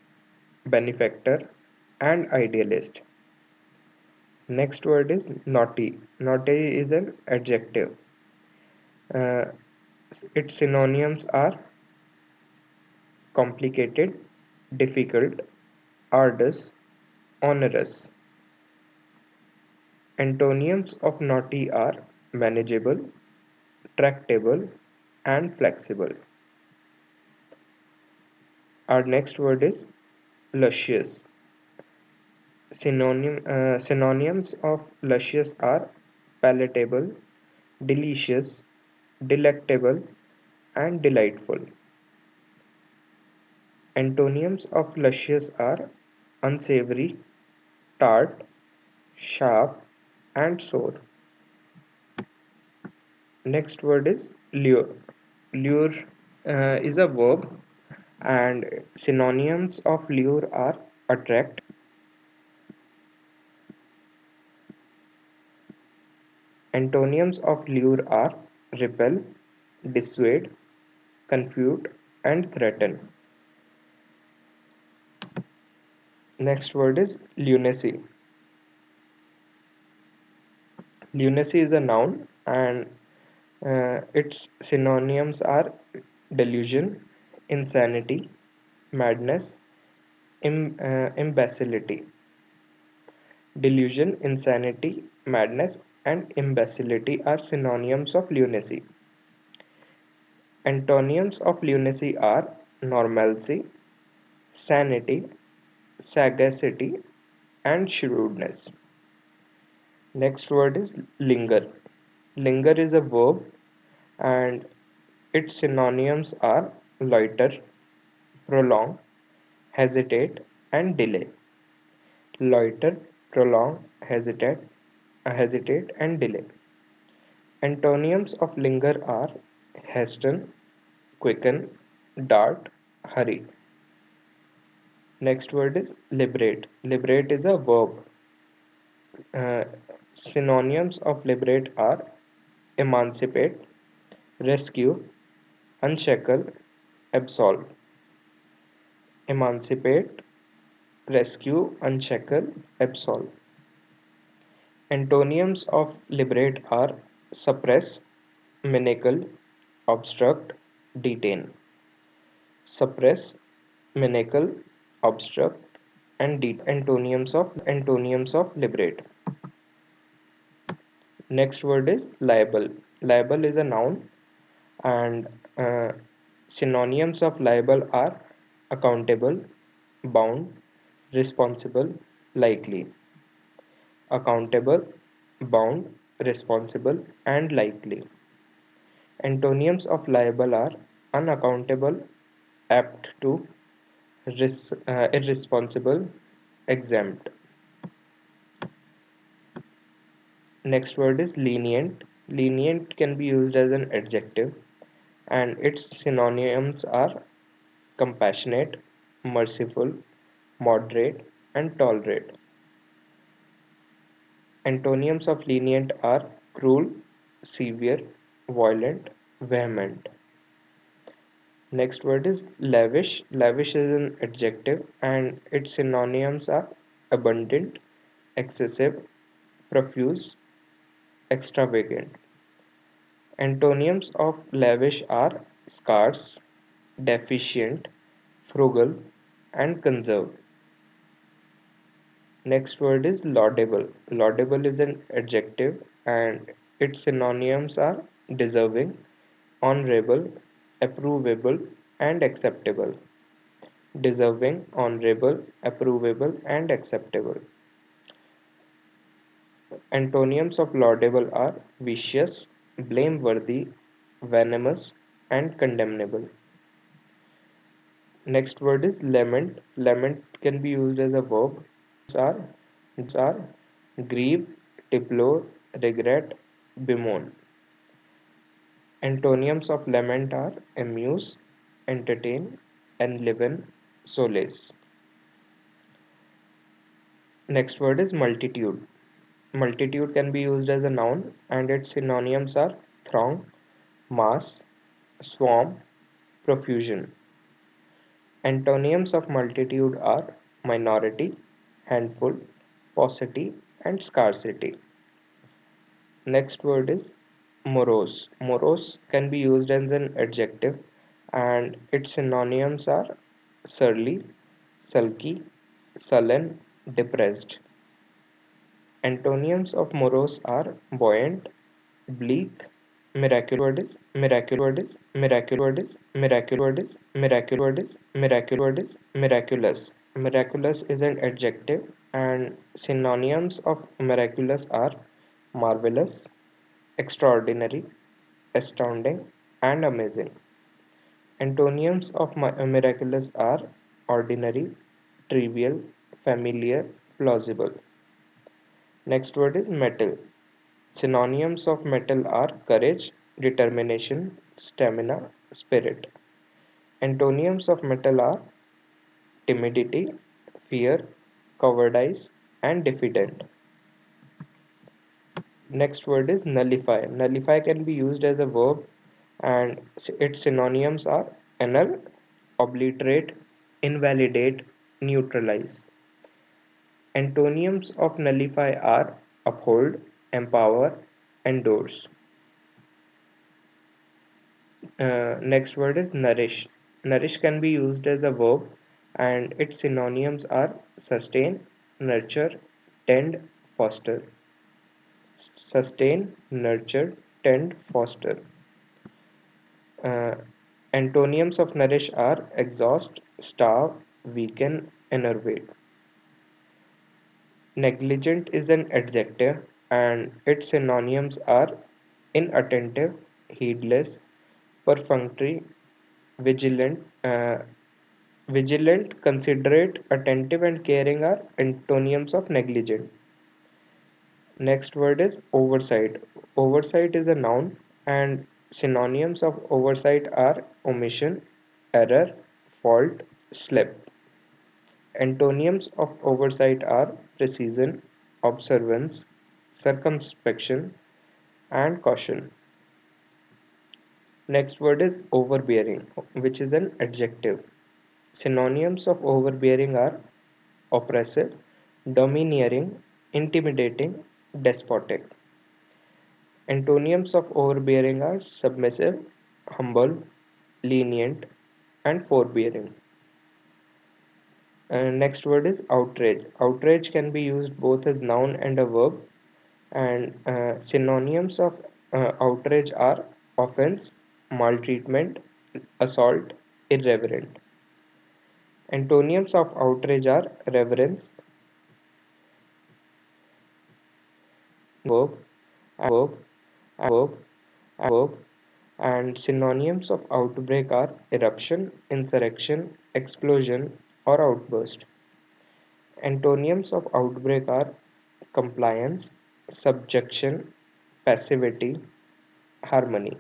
benefactor, and idealist. Next word is naughty. Naughty is an adjective. Uh, its synonyms are complicated, difficult, arduous, onerous. Antonyms of naughty are manageable, tractable, and flexible. Our next word is luscious. Synonyms of luscious are palatable, delicious, delectable, and delightful. Antonyms of luscious are unsavory, tart, sharp, and sour. Next word is lure. Lure is a verb, and synonyms of lure are attract. Antonyms of lure are repel, dissuade, confute, and threaten. Next word is lunacy. Lunacy is a noun, and its synonyms are delusion, insanity, madness, imbecility. Delusion, insanity, madness, and imbecility are synonyms of lunacy. Antonyms of lunacy are normalcy, sanity, sagacity, and shrewdness. Next word is linger. Linger is a verb, and its synonyms are loiter, prolong, hesitate, and delay. Loiter, prolong, hesitate, and delay. Antonyms of linger are hasten, quicken, dart, hurry. Next word is liberate. Liberate is a verb. Uh, Synonyms of liberate are emancipate, rescue, unshackle, absolve. Emancipate, rescue, unshackle, absolve. Antonyms of liberate are suppress, manacle, obstruct, detain. Suppress, manacle, obstruct, and detain antonyms of liberate. Next word is liable. Liable is a noun, and uh, synonyms of liable are accountable, bound, responsible, likely. Accountable, bound, responsible, and likely. Antonyms of liable are unaccountable, apt to, irresponsible, exempt. Next word is lenient. Lenient can be used as an adjective, and its synonyms are compassionate, merciful, moderate, and tolerate. Antonyms of lenient are cruel, severe, violent, vehement. Next word is lavish. Lavish is an adjective, and its synonyms are abundant, excessive, profuse, extravagant. Antonyms of lavish are scarce, deficient, frugal, and conserved. Next word is laudable. Laudable is an adjective, and its synonyms are deserving, honorable, approvable, and acceptable. Deserving, honorable, approvable, and acceptable. Antonyms of laudable are vicious, blameworthy, venomous, and condemnable. Next word is lament. Lament can be used as a verb. Are grieve, deplore, regret, bemoan. Antonyms of lament are amuse, entertain, enliven, solace. Next word is multitude. Multitude can be used as a noun and its synonyms are throng, mass, swarm, profusion. Antonyms of multitude are minority, handful, paucity, and scarcity. Next word is morose. Morose can be used as an adjective and its synonyms are surly, sulky, sullen, depressed. Antonyms of morose are buoyant, bleak, miraculous. Miraculous is an adjective and synonyms of miraculous are marvelous, extraordinary, astounding, and amazing. Antonyms of miraculous are ordinary, trivial, familiar, plausible. Next word is metal. Synonyms of metal are courage, determination, stamina, spirit. Antonyms of metal are timidity, fear, cowardice, and diffident. Next word is nullify. Nullify can be used as a verb and its synonyms are annul, obliterate, invalidate, neutralize. Antonyms of nullify are uphold, empower, endorse. Next word is nourish. Nourish can be used as a verb and its synonyms are sustain, nurture, tend, foster. Sustain, nurture, tend, foster. Uh, Antonyms of nourish are exhaust, starve, weaken, enervate. Negligent is an adjective and its synonyms are inattentive, heedless, perfunctory, vigilant, vigilant, considerate, attentive, and caring are antonyms of negligent. Next word is oversight. Oversight is a noun, and synonyms of oversight are omission, error, fault, slip. Antonyms of oversight are precision, observance, circumspection, and caution. Next word is overbearing, which is an adjective. Synonyms of overbearing are oppressive, domineering, intimidating, despotic. Antonyms of overbearing are submissive, humble, lenient, and forbearing. Next word is outrage. Outrage can be used both as noun and a verb, and synonyms of outrage are offense, maltreatment, assault, irreverent. Antonyms of outrage are reverence, verb, verb, verb, and synonyms of outbreak are eruption, insurrection, explosion, or outburst. Antonyms of outbreak are compliance, subjection, passivity, harmony.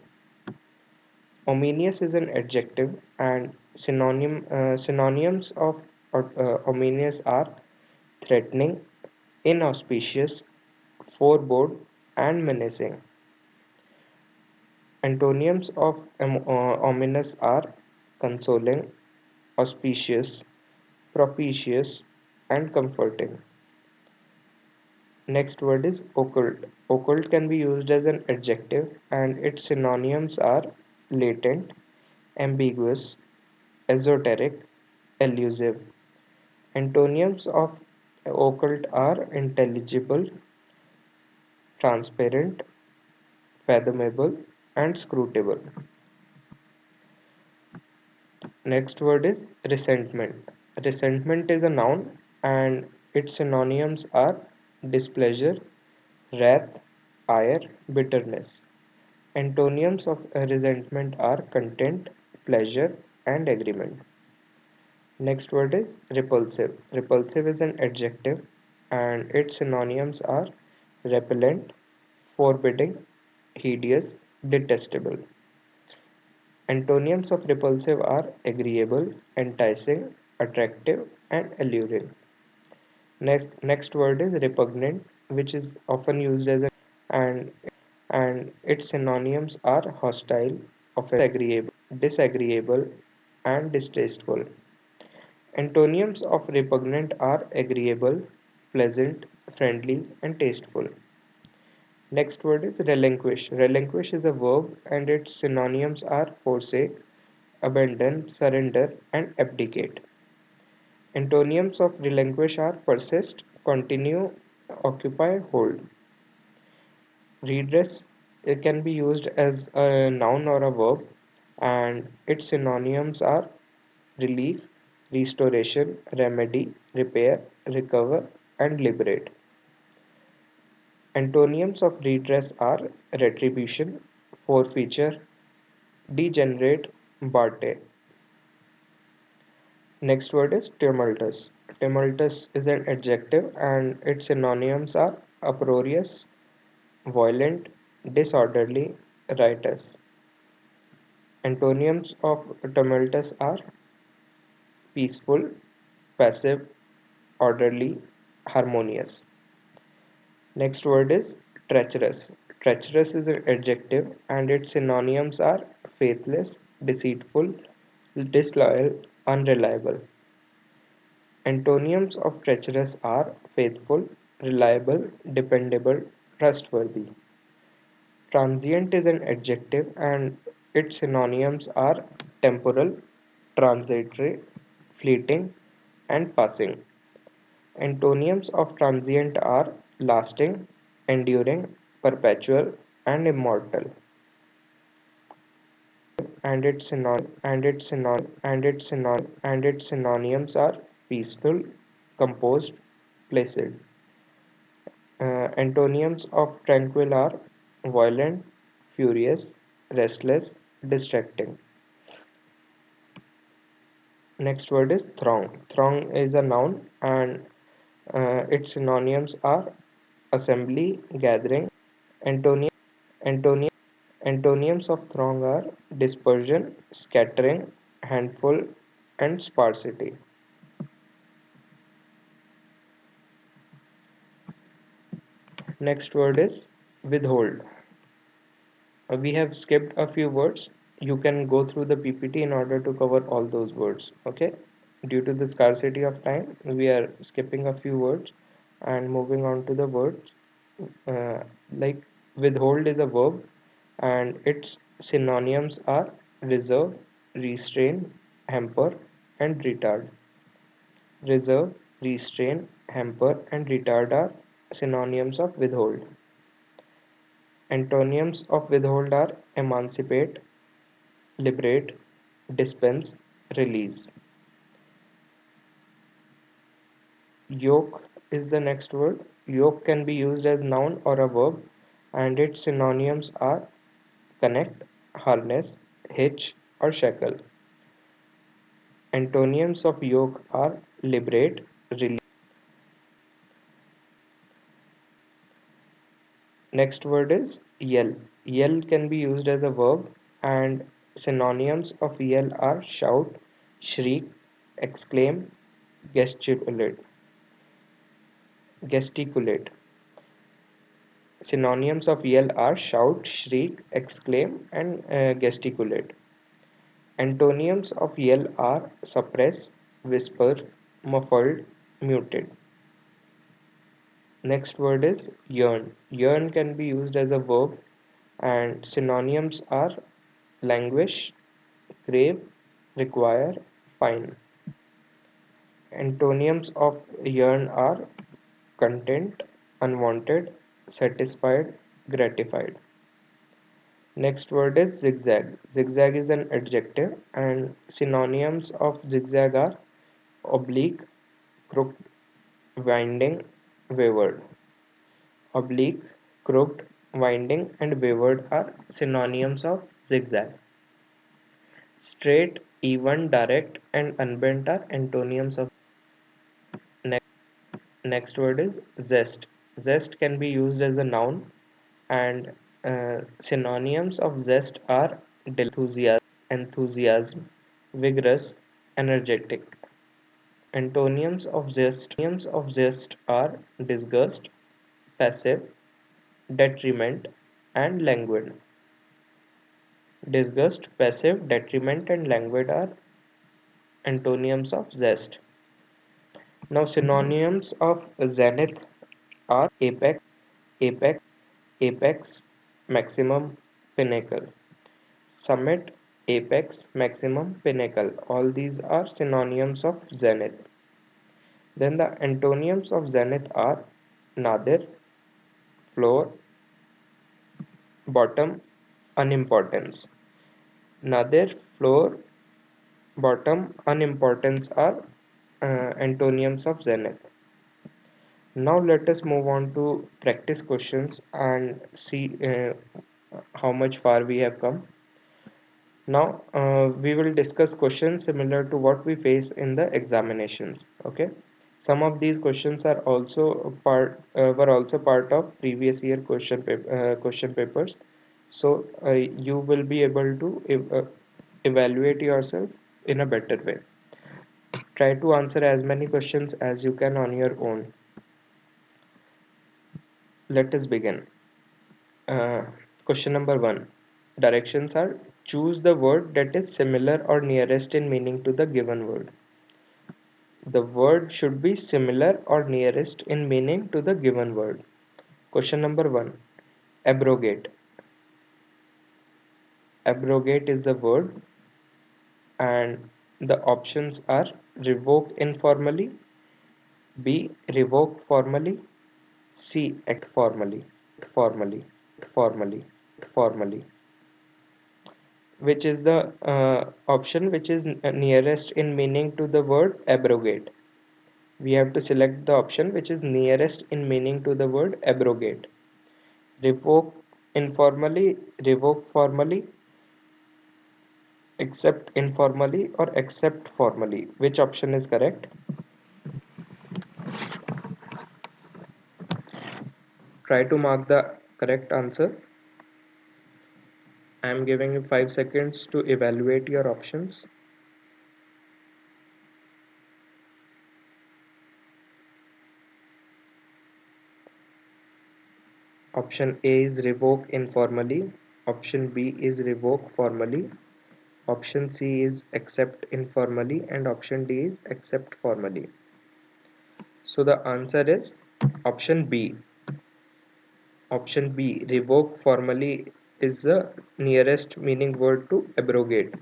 Ominous is an adjective, and synonyms of ominous are threatening, inauspicious, forebode, and menacing. Antonyms of ominous are consoling, auspicious, propitious, and comforting. Next word is occult. Occult can be used as an adjective and its synonyms are latent, ambiguous, esoteric, elusive. Antonyms of occult are intelligible, transparent, fathomable, and scrutable. Next word is resentment. Resentment is a noun and its synonyms are displeasure, wrath, ire, bitterness. Antonyms of resentment are content, pleasure, and agreement. Next word is repulsive. Repulsive is an adjective and its synonyms are repellent, forbidding, hideous, detestable. Antonyms of repulsive are agreeable, enticing, attractive, and alluring. Next word is repugnant, which is often used as a and its synonyms are hostile, offensive, disagreeable, and distasteful. Antonyms of repugnant are agreeable, pleasant, friendly, and tasteful. Next word is relinquish. Relinquish is a verb and its synonyms are forsake, abandon, surrender, and abdicate. Antonyms of relinquish are persist, continue, occupy, hold. Redress it can be used as a noun or a verb, and its synonyms are relief, restoration, remedy, repair, recover, and liberate. Antonyms of redress are retribution, forfeiture, degenerate, barte. Next word is tumultuous. Tumultuous is an adjective and its synonyms are uproarious, violent, disorderly, riotous. Antonyms of tumultuous are peaceful, passive, orderly, harmonious. Next word is treacherous. Treacherous is an adjective and its synonyms are faithless, deceitful, disloyal, unreliable. Antonyms of treacherous are faithful, reliable, dependable, trustworthy. Transient is an adjective and its synonyms are temporal, transitory, fleeting, and passing. Antonyms of transient are lasting, enduring, perpetual, and immortal. And its synonyms are peaceful, composed, placid. Antonyms of tranquil are violent, furious, restless, distracting. Next word is throng. Throng is a noun and its synonyms are assembly, gathering. Antony- Antonyms of throng are dispersion, scattering, handful, and sparsity. Next word is withhold. We have skipped a few words. You can go through the PPT in order to cover all those words. Okay. Due to the scarcity of time, we are skipping a few words and moving on to the words. Like withhold is a verb and its synonyms are reserve, restrain, hamper, and retard. Reserve, restrain, hamper, and retard are synonyms of withhold. Antonyms of withhold are emancipate, liberate, dispense, release. Yoke is the next word. Yoke can be used as noun or a verb, and its synonyms are connect, harness, hitch, or shackle. Antonyms of yoke are liberate, release. Next word is yell. Yell can be used as a verb, and synonyms of yell are shout, shriek, exclaim, gesticulate. Gesticulate. Synonyms of yell are shout, shriek, exclaim, and gesticulate. Antonyms of yell are suppress, whisper, muffled, muted. Next word is yearn. Yearn can be used as a verb and synonyms are languish, crave, require, pine. Antonyms of yearn are content, unwanted, satisfied, gratified. Next word is zigzag. Zigzag is an adjective and synonyms of zigzag are oblique, crooked, winding, wayward. Oblique, crooked, winding, and wayward are synonyms of zigzag. Straight, even, direct, and unbent are antonyms of. Next word is zest. Zest can be used as a noun, and synonyms of zest are enthusiasm, vigorous, energetic. Antonyms of zest are disgust, passive, detriment, and languid. Disgust, passive, detriment, and languid are antonyms of zest. Now, synonyms of zenith are apex, maximum, pinnacle. Summit, apex, maximum, pinnacle. All these are synonyms of zenith. Then the antonyms of zenith are nadir, floor, bottom, unimportance. Nadir, floor, bottom, unimportance are antonyms of zenith. Now let us move on to practice questions and see how much far we have come. Now we will discuss questions similar to what we face in the examinations. Okay. Some of these questions are also were also part of previous year question papers. So you will be able to evaluate yourself in a better way. Try to answer as many questions as you can on your own. Let us begin. Uh, Question number one. Directions are: choose the word that is similar or nearest in meaning to the given word. The word should be similar or nearest in meaning to the given word. Question number one. Abrogate. Abrogate is the word, and the options are: revoke informally, B. Revoke formally, C. Formally. Which is the option which is nearest in meaning to the word abrogate? We have to select the option which is nearest in meaning to the word abrogate. Revoke informally, revoke formally, accept informally, or accept formally. Which option is correct? Try to mark the correct answer. I am giving you 5 seconds to evaluate your options. Option A is revoke informally. Option B is revoke formally. Option C is accept informally, and option D is accept formally. So the answer is option B. Option B, revoke formally, is the nearest meaning word to abrogate.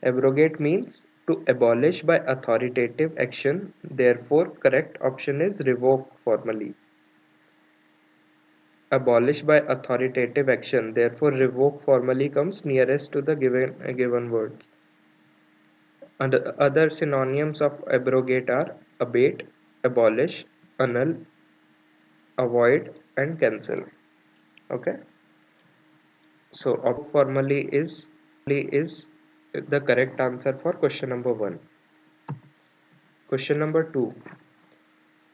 Abrogate means to abolish by authoritative action. Therefore, correct option is revoke formally. Abolish by authoritative action. Therefore, revoke formally comes nearest to the given word. And other synonyms of abrogate are abate, abolish, annul, avoid, and cancel. Okay. So formally is the correct answer for question number one. Question number two.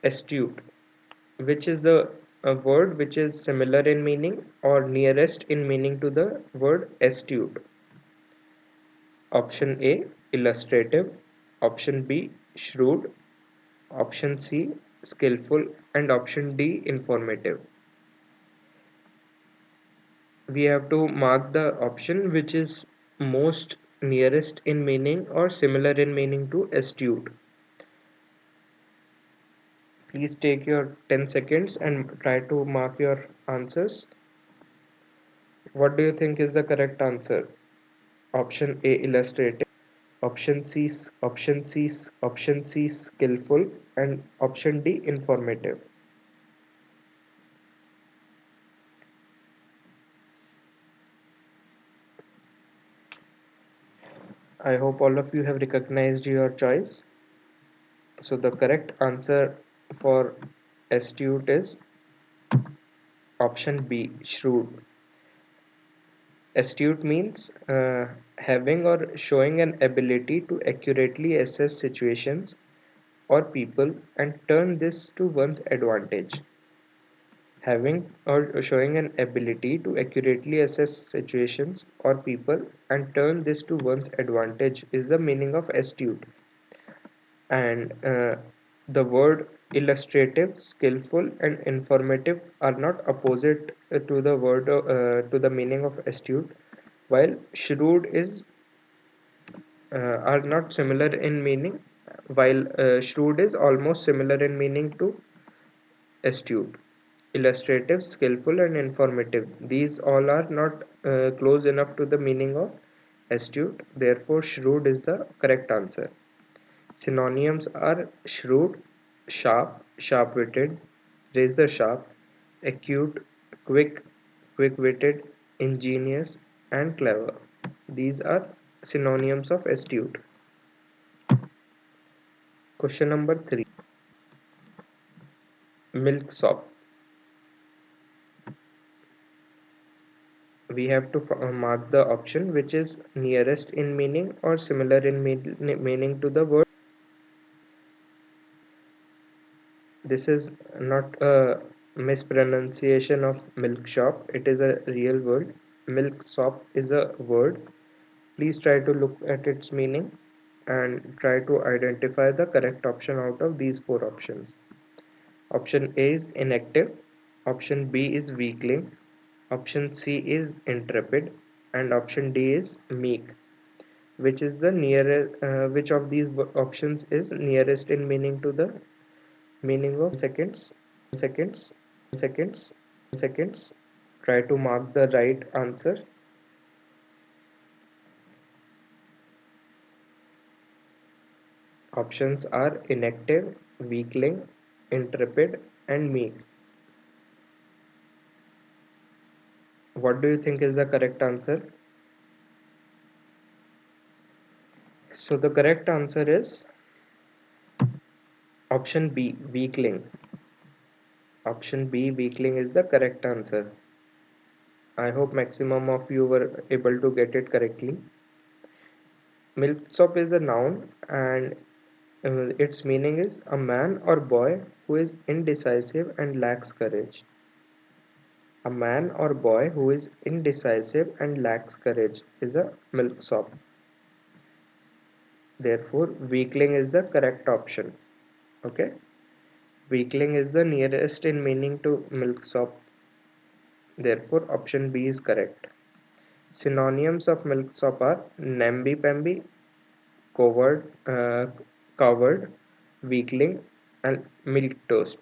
Astute, which is a word which is similar in meaning or nearest in meaning to the word astute. Option A, illustrative. Option B, shrewd. Option C, skillful, and option D, informative. We have to mark the option which is most nearest in meaning or similar in meaning to astute. Please take your 10 seconds and try to mark your answers. What do you think is the correct answer? Option A, illustrative. Option C, skillful, and option D, informative. I hope all of you have recognized your choice. So the correct answer for astute is Option B, shrewd. Astute means having or showing an ability to accurately assess situations or people and turn this to one's advantage. Having or showing an ability to accurately assess situations or people and turn this to one's advantage is the meaning of astute. And the word illustrative, skillful, and informative are not opposite to the meaning of astute, while shrewd is are not similar in meaning, while shrewd is almost similar in meaning to astute. Illustrative, skillful, and informative. These all are not close enough to the meaning of astute. Therefore, shrewd is the correct answer. Synonyms are shrewd, sharp, sharp-witted, razor-sharp, acute, quick, quick-witted, ingenious, and clever. These are synonyms of astute. Question number 3. Milksop. We have to mark the option which is nearest in meaning or similar in meaning to the word. This is not a mispronunciation of milk shop, it is a real word. Milksop is a word. Please try to look at its meaning and try to identify the correct option out of these four options. Option A is inactive, option B is weakling, option C is intrepid, and option D is meek. Which is the nearest? Which of these options is nearest in meaning to the meaning of seconds? 10 seconds. Try to mark the right answer. Options are inactive, weakling, intrepid, and meek. What do you think is the correct answer? So the correct answer is option B, weakling. Option B, weakling is the correct answer. I hope maximum of you were able to get it correctly. Milksop is a noun and its meaning is a man or boy who is indecisive and lacks courage. A man or boy who is indecisive and lacks courage is a milksop. Therefore, weakling is the correct option. Okay? Weakling is the nearest in meaning to milksop. Therefore, option B is correct. Synonyms of milksop are namby-pamby, coward, coward, weakling, and milquetoast.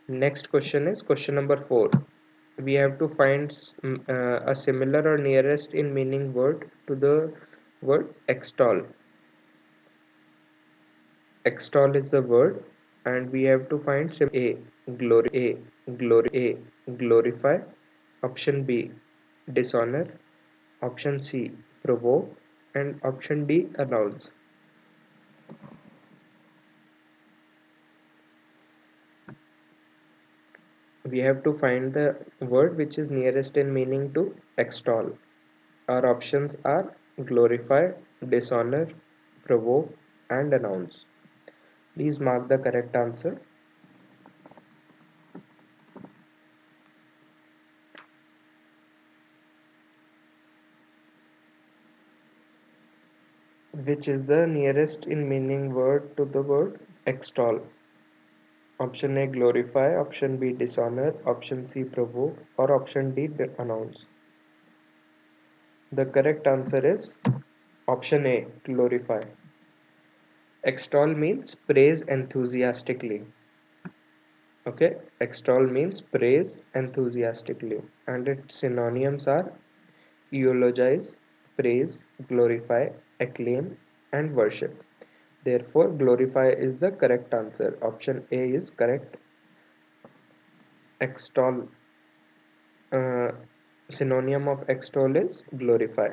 Next question is question number 4. We have to find a similar or nearest in meaning word to the word extol. Extol is the word and we have to find A, glorify, option B, dishonor, option C, provoke, and option D, announce. We have to find the word which is nearest in meaning to extol. Our options are glorify, dishonor, provoke, and announce. Please mark the correct answer. Which is the nearest in meaning word to the word extol? Option A, glorify, option B, dishonor, option C, provoke, or option D, announce. The correct answer is option A, glorify. Extol means praise enthusiastically. Okay, extol means praise enthusiastically, and its synonyms are eulogize, praise, glorify, acclaim, and worship. Therefore, glorify is the correct answer. Option A is correct. Extol, uh, synonym of extol is glorify.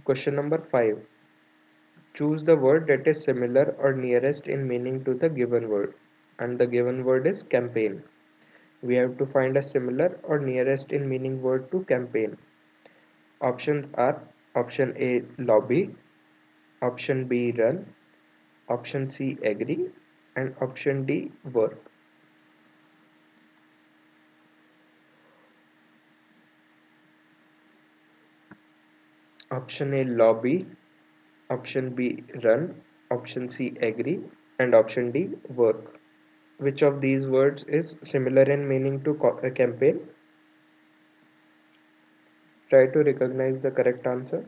Question number 5. Choose the word that is similar or nearest in meaning to the given word. and the given word is campaign. We have to find a similar or nearest in meaning word to campaign. Options are option A lobby, option B run, option C agree, and option D work. Option A lobby, option B run, option C agree, and option D work. Which of these words is similar in meaning to campaign? Try to recognize the correct answer.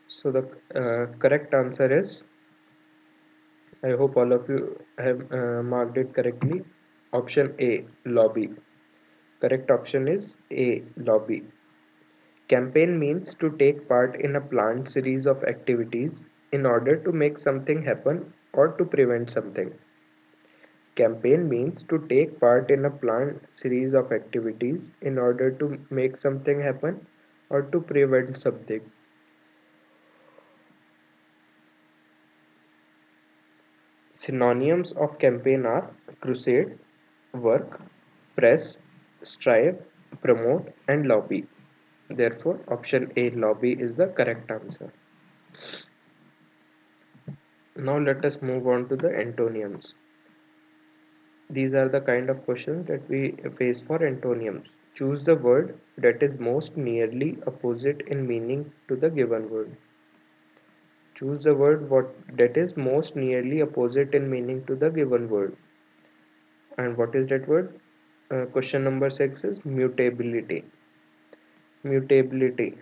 So the correct answer is, I hope all of you have marked it correctly. Option A, lobby. Correct option is A, lobby. Campaign means to take part in a planned series of activities in order to make something happen or to prevent something. Campaign means to take part in a planned series of activities in order to make something happen or to prevent something. Synonyms of campaign are crusade, work, press, strive, promote, and lobby. Therefore, option A, lobby, is the correct answer. Now let us move on to the antonyms. These are the kind of questions that we face for antonyms. Choose the word that is most nearly opposite in meaning to the given word. Choose the word that is most nearly opposite in meaning to the given word. And what is that word? Question number 6 is mutability. Mutability.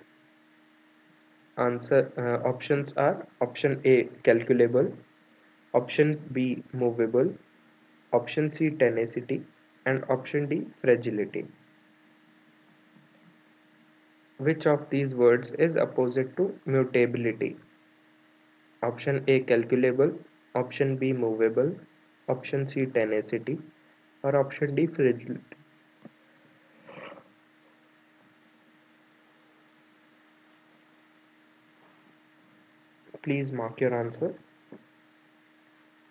Options are option A calculable, option B movable, option C tenacity, and option D fragility. Which of these words is opposite to mutability? Option A calculable, option B movable, option C tenacity, or option D fragility. Please mark your answer.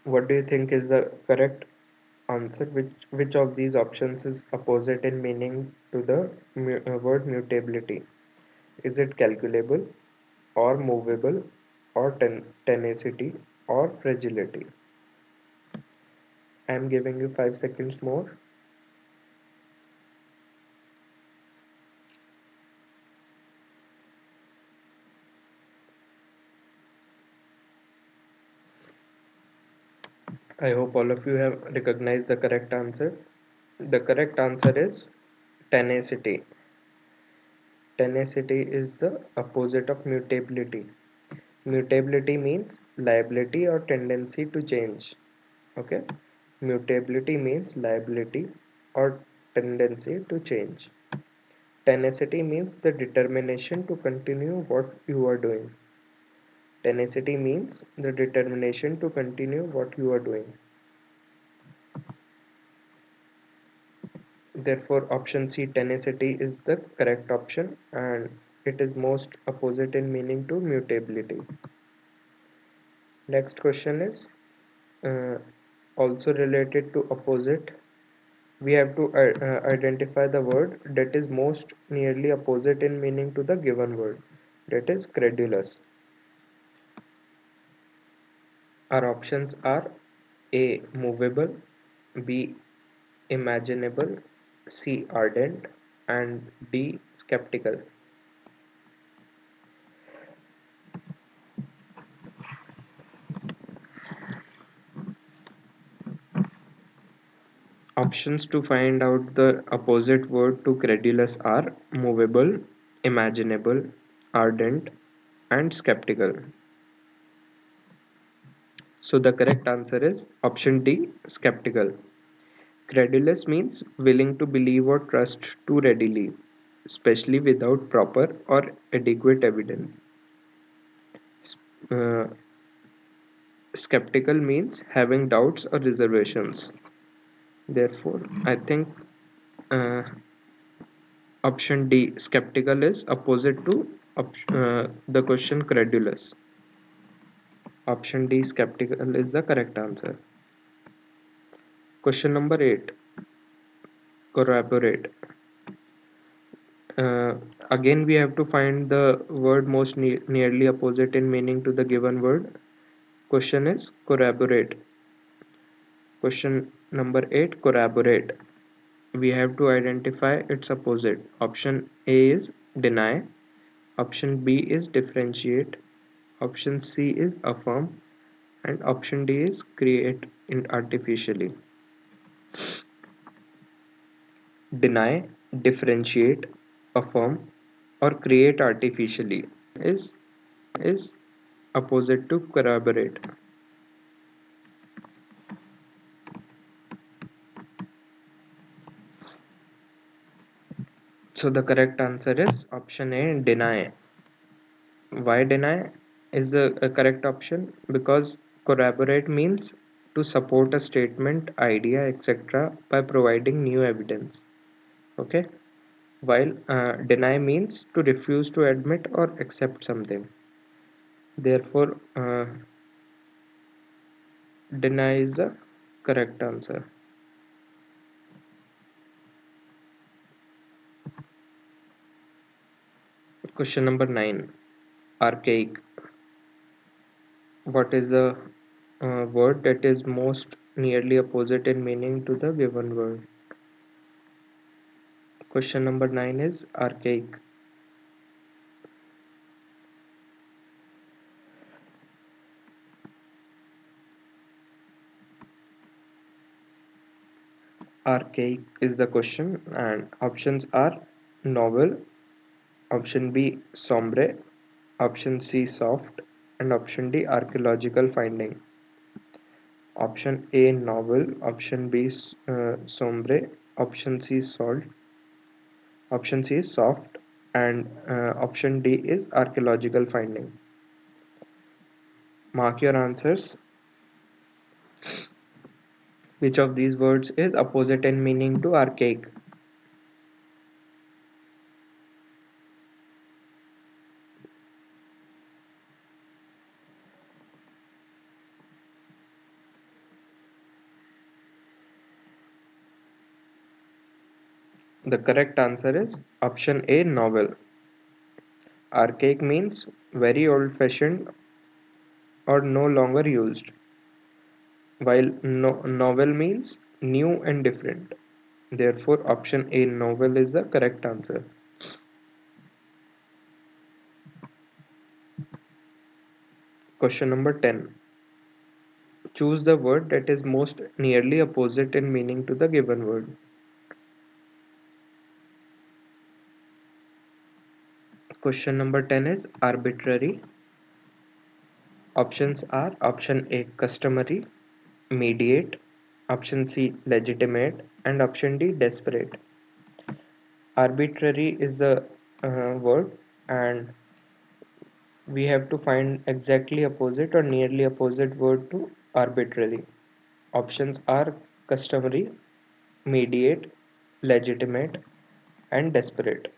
What do you think is the correct answer? Which of these options is opposite in meaning to the word mutability? Is it calculable or movable or tenacity or fragility? I am giving you 5 seconds more. I hope all of you have recognized the correct answer. The correct answer is tenacity. Tenacity is the opposite of mutability. Mutability means liability or tendency to change. Okay? Mutability means liability or tendency to change. Tenacity means the determination to continue what you are doing. Tenacity means the determination to continue what you are doing. Therefore, option C, tenacity, is the correct option and it is most opposite in meaning to mutability. Next question is uh, also related to opposite. We have to identify the word that is most nearly opposite in meaning to the given word, that is credulous. Our options are A, movable, B, imaginable, C, ardent, and D, skeptical. Options to find out the opposite word to credulous are movable, imaginable, ardent, and skeptical. So the correct answer is option D, skeptical. Credulous means willing to believe or trust too readily, especially without proper or adequate evidence. Uh, Skeptical means having doubts or reservations. Therefore, I think uh, option D, skeptical, is opposite to The question credulous. Option D, skeptical, is the correct answer. Question number 8, corroborate. Uh, Again, we have to find the word most nearly opposite in meaning to the given word. Question is corroborate. Question number 8, corroborate. We have to identify its opposite. Option A is deny. Option B is differentiate. Option C is affirm. And option D is create artificially. Deny, differentiate, affirm, or create artificially. Is opposite to corroborate. So the correct answer is option A, deny. Why deny is the correct option? Because corroborate means to support a statement, idea, etc. by providing new evidence. Okay, while deny means to refuse to admit or accept something. Therefore, deny is the correct answer. Question number 9, archaic. What is the word that is most nearly opposite in meaning to the given word? Question number 9 is archaic. Archaic is the question, and options are novel, option B sombre, option C soft, and option D archaeological finding. Option A novel, option B sombre, option C salt, option C is soft, and option D is archaeological finding. Mark your answers. Which of these words is opposite in meaning to archaic? The correct answer is option A novel. Archaic means very old fashioned or no longer used, while novel means new and different. Therefore, option A novel is the correct answer. Question number 10. Choose the word that is most nearly opposite in meaning to the given word. Question number 10 is arbitrary. Options are option A customary, mediate, option C legitimate, and option D desperate. Arbitrary is the word, and we have to find exactly opposite or nearly opposite word to arbitrary. Options are customary, mediate, legitimate, and desperate.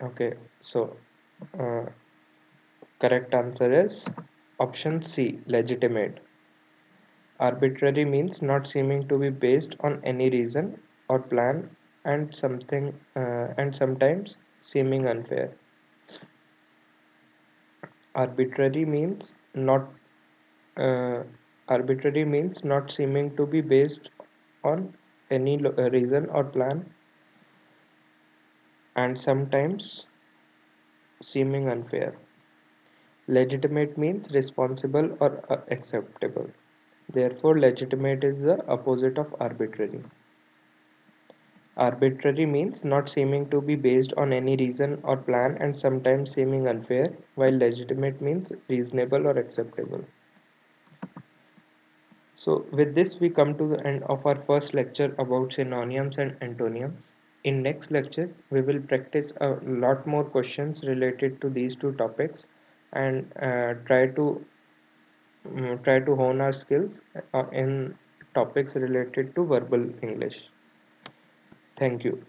Okay, so uh, correct answer is option C, legitimate. Arbitrary means not seeming to be based on any reason or plan, and sometimes seeming unfair. Arbitrary means not uh, arbitrary means not seeming to be based on any reason or plan, and sometimes seeming unfair. Legitimate means responsible or acceptable. Therefore, legitimate is the opposite of arbitrary. Arbitrary means not seeming to be based on any reason or plan and sometimes seeming unfair, while legitimate means reasonable or acceptable. So, with this, we come to the end of our first lecture about synonyms and antonyms. In next lecture, we will practice a lot more questions related to these two topics and try to try to hone our skills in topics related to verbal English. Thank you.